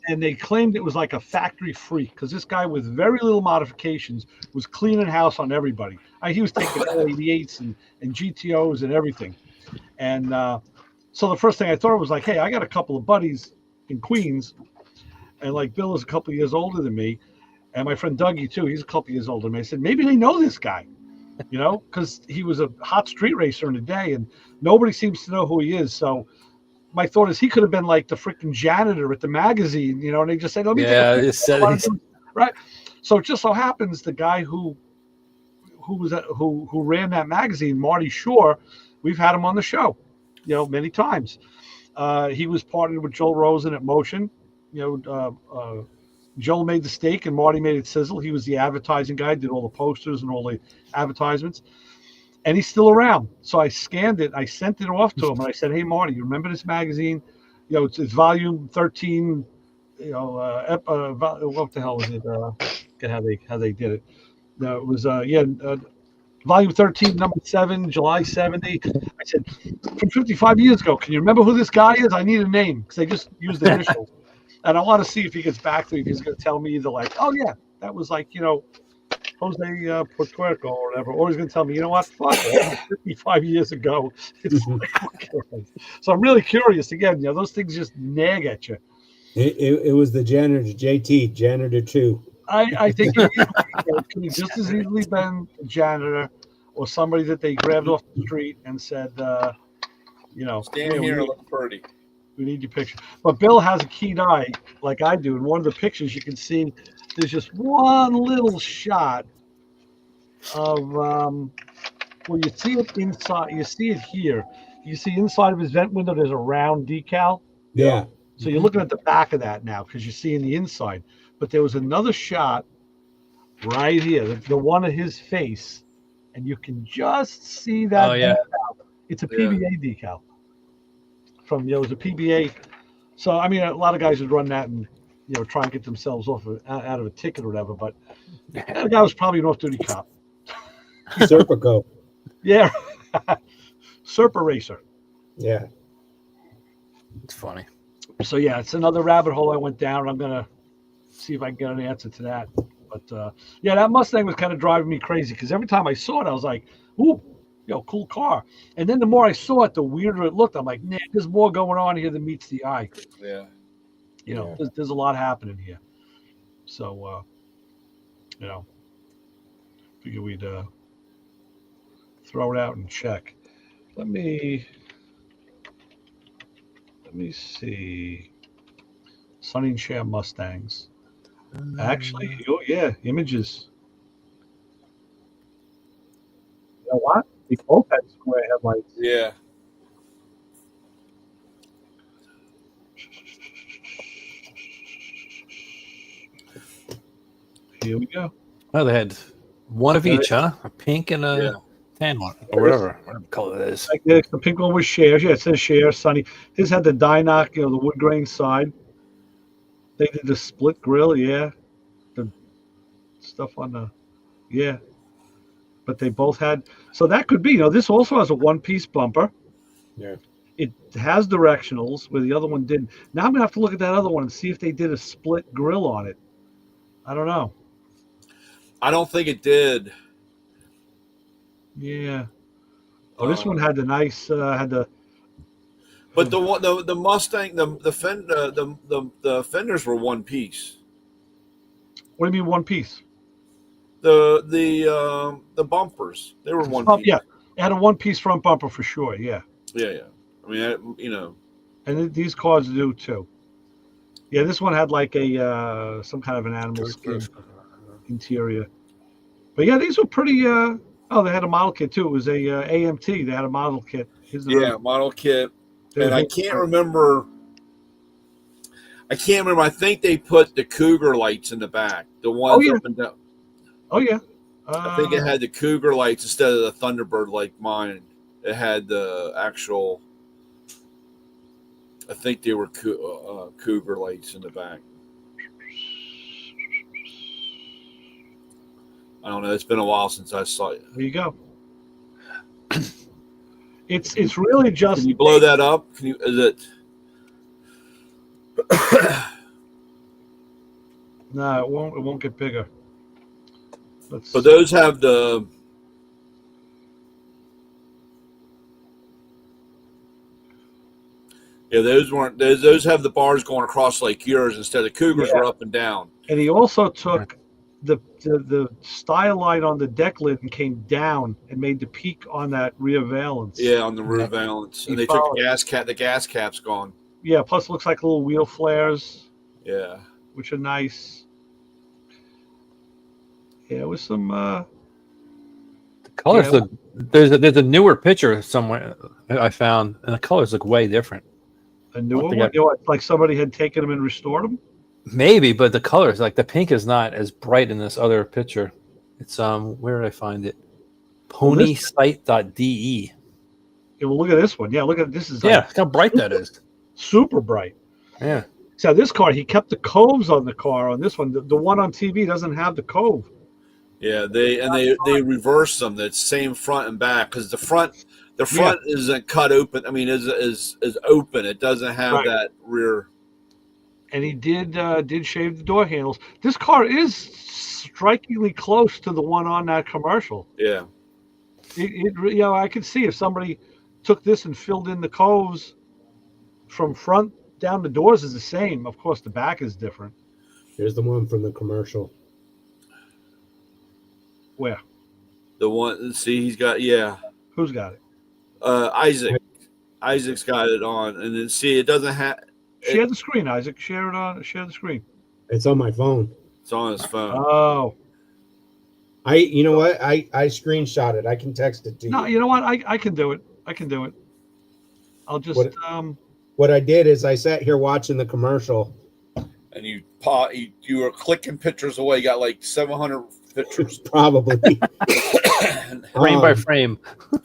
and they claimed it was like a factory freak because this guy with very little modifications was cleaning house on everybody. He was taking L88s and GTOs and everything, and. So the first thing I thought was like, hey, I got a couple of buddies in Queens, and like Bill is a couple of years older than me, and my friend Dougie too, he's a couple of years older than me. I said, maybe they know this guy, because he was a hot street racer in the day, and nobody seems to know who he is. So my thought is he could have been like the freaking janitor at the magazine, you know, and they just said, "Let me take a it said right." So it just so happens the guy who ran that magazine, Marty Shore, we've had him on the show, you know, many times. He was partnered with Joel Rosen at Motion. You know, Joel made the steak and Marty made it sizzle. He was the advertising guy, did all the posters and all the advertisements. And he's still around. So I scanned it. I sent it off to him. And I said, "Hey, Marty, you remember this magazine? You know, it's volume 13. You know, what the hell was it? Get how they did it. No, it was volume 13, number 7, July 70. I said, from 55 years ago. Can you remember who this guy is? I need a name because they just used the initials. And I want to see if he gets back to me. If he's going to tell me either like, oh yeah, that was like, you know, Jose Puerto or whatever, or he's going to tell me, you know what, fuck, 55 years ago. It's like, okay. So I'm really curious. Again, you know, those things just nag at you. It was the janitor, JT, janitor 2. I think it could have just as easily been a janitor or somebody that they grabbed off the street and said, you know, stand here and look pretty. We need your picture. But Bill has a keen eye like I do. In one of the pictures, you can see there's just one little shot of, well, you see it inside. You see it here. You see inside of his vent window, there's a round decal. Yeah. So you're looking at the back of that now because you're seeing the inside. But there was another shot right here, the one of his face, and you can just see that. Oh, yeah. Decal. It's a PBA decal. From, you know, it was a PBA. So, I mean, a lot of guys would run that and, you know, try and get themselves out of a ticket or whatever. But that guy was probably an off-duty cop. Serpico. Yeah. Serpa racer. Yeah. It's funny. So, yeah, it's another rabbit hole I went down. I'm going to see if I can get an answer to that. But, yeah, that Mustang was kind of driving me crazy because every time I saw it, I was like, ooh, you know, cool car. And then the more I saw it, the weirder it looked. I'm like, nah, there's more going on here than meets the eye. Yeah. You know, there's a lot happening here. So, you know, figure we'd throw it out and check. Let me see. Sonny and Cher Mustangs. Actually, oh yeah, images. You know what? They both had square headlights. Yeah. Here we go. Oh, they had one of each, huh? A pink and a tan one, or whatever color it is. Like the pink one was Cher. Yeah, it says Cher. Sonny. His had the Dynock, you know, the wood grain side. They did the split grill, yeah. The stuff on the, yeah. But they both had, so that could be, you know, this also has a one-piece bumper. Yeah. It has directionals where the other one didn't. Now I'm going to have to look at that other one and see if they did a split grill on it. I don't know. I don't think it did. Yeah. Oh, this one had the nice, had the. But the Mustang, the fenders were one piece. What do you mean one piece? The bumpers, they were one piece. Yeah, it had a one piece front bumper for sure. Yeah. Yeah. I mean, you know. And these cars do too. Yeah, this one had like a some kind of an animal skin interior. But yeah, these were pretty. Oh, they had a model kit too. It was a AMT. They had a model kit. Model kit. And I can't remember. I think they put the Cougar lights in the back. The ones up and down. Oh yeah. I think it had the Cougar lights instead of the Thunderbird like mine. It had the actual. I think they were Cougar lights in the back. I don't know. It's been a while since I saw it. There you go. It's really just. Can you blow that up? Can you? Is it? No, it won't. It won't get bigger. But those have the. Yeah, those weren't. Those have the bars going across like yours instead of Cougars were up and down. And he also took the style light on the deck lid came down and made the peak on that rear valance. Yeah, on the rear valance, and they took the gas cap. The gas cap's gone. Yeah, plus it looks like little wheel flares. Yeah, which are nice. Yeah, with some. The colors look. There's a newer picture somewhere I found, and the colors look way different. A newer one, like somebody had taken them and restored them. Maybe, but the colors, like the pink, is not as bright in this other picture. It's where did I find it? Ponysite.de. Yeah, well, look at this one. Yeah, look at this. Is look how bright that is. Super bright. Yeah. So this car, he kept the coves on the car. On this one, the one on TV doesn't have the cove. Yeah, they reverse them. That's same front and back because the front isn't cut open. I mean, is open. It doesn't have that rear. And he did shave the door handles. This car is strikingly close to the one on that commercial. Yeah. I could see if somebody took this and filled in the coves from front down, the doors is the same. Of course, the back is different. Here's the one from the commercial. Where? The one. See, he's got Who's got it? Isaac. Isaac's got it on, and then see, it doesn't have. Share the screen, Isaac. Share the screen. It's on my phone. It's on his phone. Oh. You know what? I screenshot it. I can text it to you. No, you know what? I can do it. I'll just What I did is I sat here watching the commercial. And you were clicking pictures away. You got like 700 pictures. Probably. Frame by frame.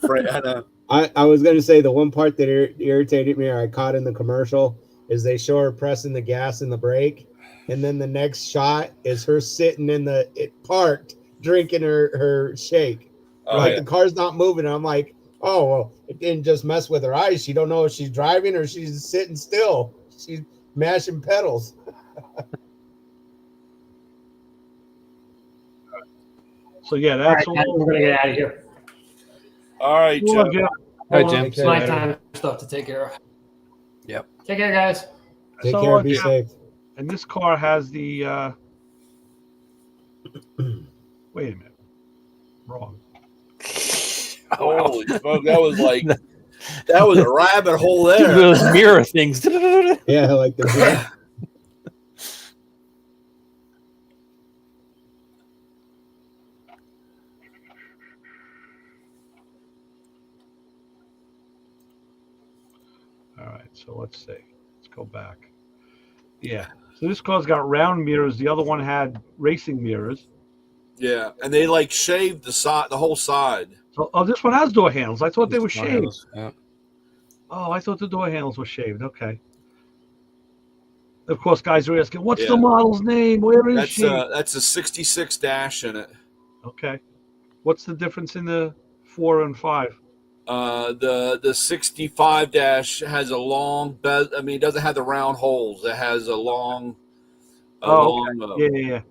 I know. I was going to say the one part that irritated me or I caught in the commercial is they show her pressing the gas and the brake. And then the next shot is her sitting parked, drinking her shake. The car's not moving. And I'm like, oh, well, it didn't just mess with her eyes. You don't know if she's driving or she's sitting still. She's mashing pedals. So, yeah, that's all right, we're going to get out of here. All right, Jim. All right, Jim. It's my time stuff to take care of. Yep. Take care, guys. Take care. Be safe. And this car has the. Wait a minute. Wrong. Holy smoke! That was a rabbit hole there. Those mirror things. Yeah, like the. All right, so let's see. Let's go back. Yeah. So this car's got round mirrors. The other one had racing mirrors. Yeah, and they shaved the whole side. So, this one has door handles. I thought they were shaved. Yeah. Oh, I thought the door handles were shaved. Okay. Of course, guys are asking, what's the model's name? Where is she? That's a 66 dash in it. Okay. What's the difference in the 4 and 5? The 65 dash has a long bezel. I mean, it doesn't have the round holes. It has a long. Okay. Yeah.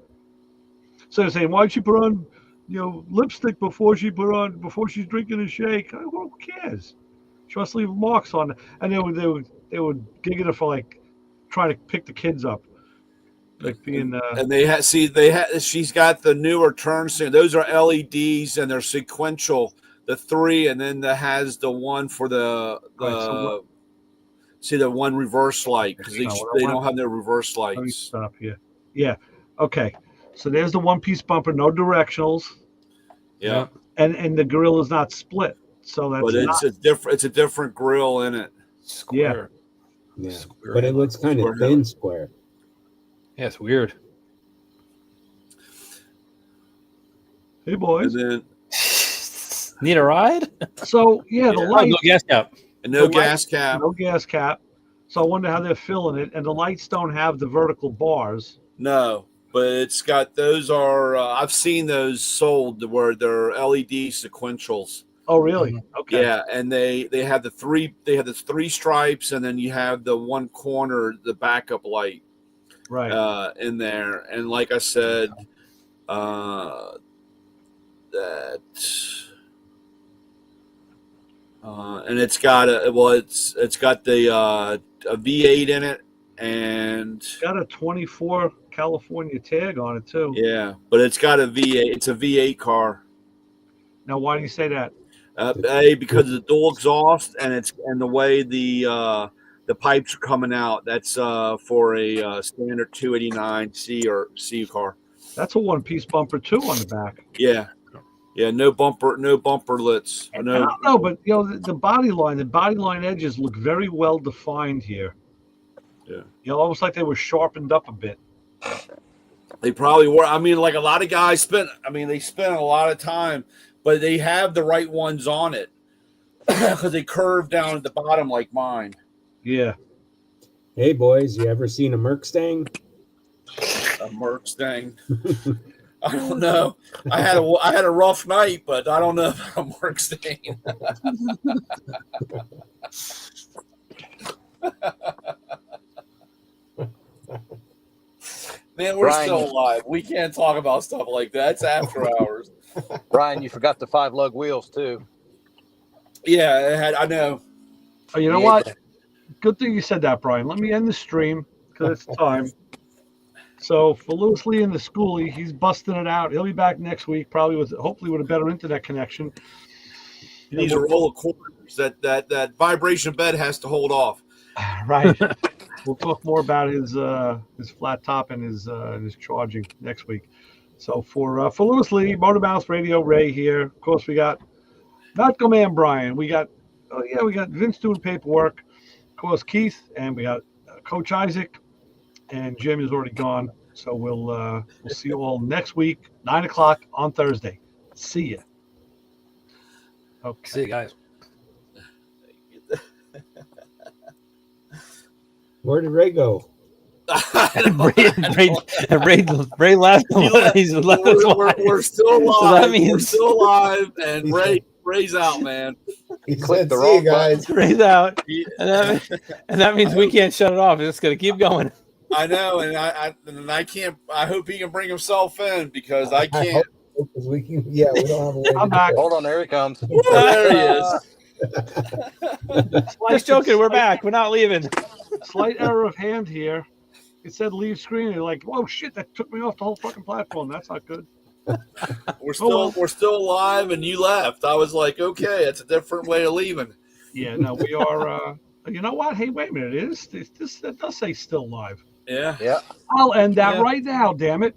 So they're saying, why'd she put on, lipstick before she's drinking a shake? Well, who cares? She wants to leave marks on it. And they were gigging her for trying to pick the kids up. Being and she's got the newer turn signal. Those are LEDs and they're sequential. The 3, and then that has the one for the one reverse light because they don't have their reverse lights. Let me stop here. Yeah. Okay. So there's the one-piece bumper, no directionals. Yeah. And the grill is not split, so that's. But it's a different grill in it. Square. Yeah. Square. But it looks kind of thin square. Yeah, it's weird. Hey boys. And then need a ride? So the light. No gas cap. And no gas cap. No gas cap. So I wonder how they're filling it. And the lights don't have the vertical bars. No. But it's got those are I've seen those sold where they're LED sequentials. Oh really? Okay. Yeah, and they have the 3 stripes, and then you have the one corner, the backup light, right, in there. And like I said, and it's got it's got the a V8 in it, and got a 24 California tag on it too. Yeah, but it's got a V8. It's a V8 car. Now, why do you say that? Because of the dual exhaust and the way the pipes are coming out. That's for a standard 289C or C car. That's a one-piece bumper too on the back. Yeah, no bumperlets. I don't know, but the body line edges look very well defined here. Yeah, Almost like they were sharpened up a bit. They probably were. I mean, like a lot of guys they spent a lot of time, but they have the right ones on it because they curve down at the bottom like mine. Yeah. Hey boys, you ever seen a Merc-Stang? A Merc-Stang. I don't know. I had a rough night, but I don't know about a Merc-Stang. Man, we're Brian, still alive. We can't talk about stuff like that. It's after hours. Brian, you forgot the 5-lug wheels too. Yeah, I know. Oh, you know what? Good thing you said that, Brian. Let me end the stream because it's time. So for Lewis Lee and the schoolie, he's busting it out. He'll be back next week, hopefully with a better internet connection. He needs a roll of quarters. That vibration bed has to hold off. Right. We'll talk more about his flat top and his charging next week. So for Lewis Lee, Motor Mouse Radio, Ray here. Of course, we got Nautical Man Brian. We got Vince doing paperwork. Of course, Keith, and we got Coach Isaac, and Jim is already gone. So we'll see you all next week, 9:00 on Thursday. See ya. Okay. See you guys. Where did Ray go? Ray left. He's left us alive. We're still alive. So that means we're still alive, and Ray's out, man. He said, "See you guys." Ray's out, and that means we can't shut it off. It's going to keep going. I know, and I can't. I hope he can bring himself in because I can't. Because we can. Yeah, we don't have a way. I'm back. Hold on, there he comes. There he is. Just joking. We're back. We're not leaving. Slight error of hand here. It said leave screen. You're like, whoa, shit! That took me off the whole fucking platform. That's not good. We're still alive, and you left. I was like, okay, it's a different way of leaving. Yeah, no, we are. You know what? Hey, wait a minute. It does say still live. Yeah. I'll end that right now. Damn it.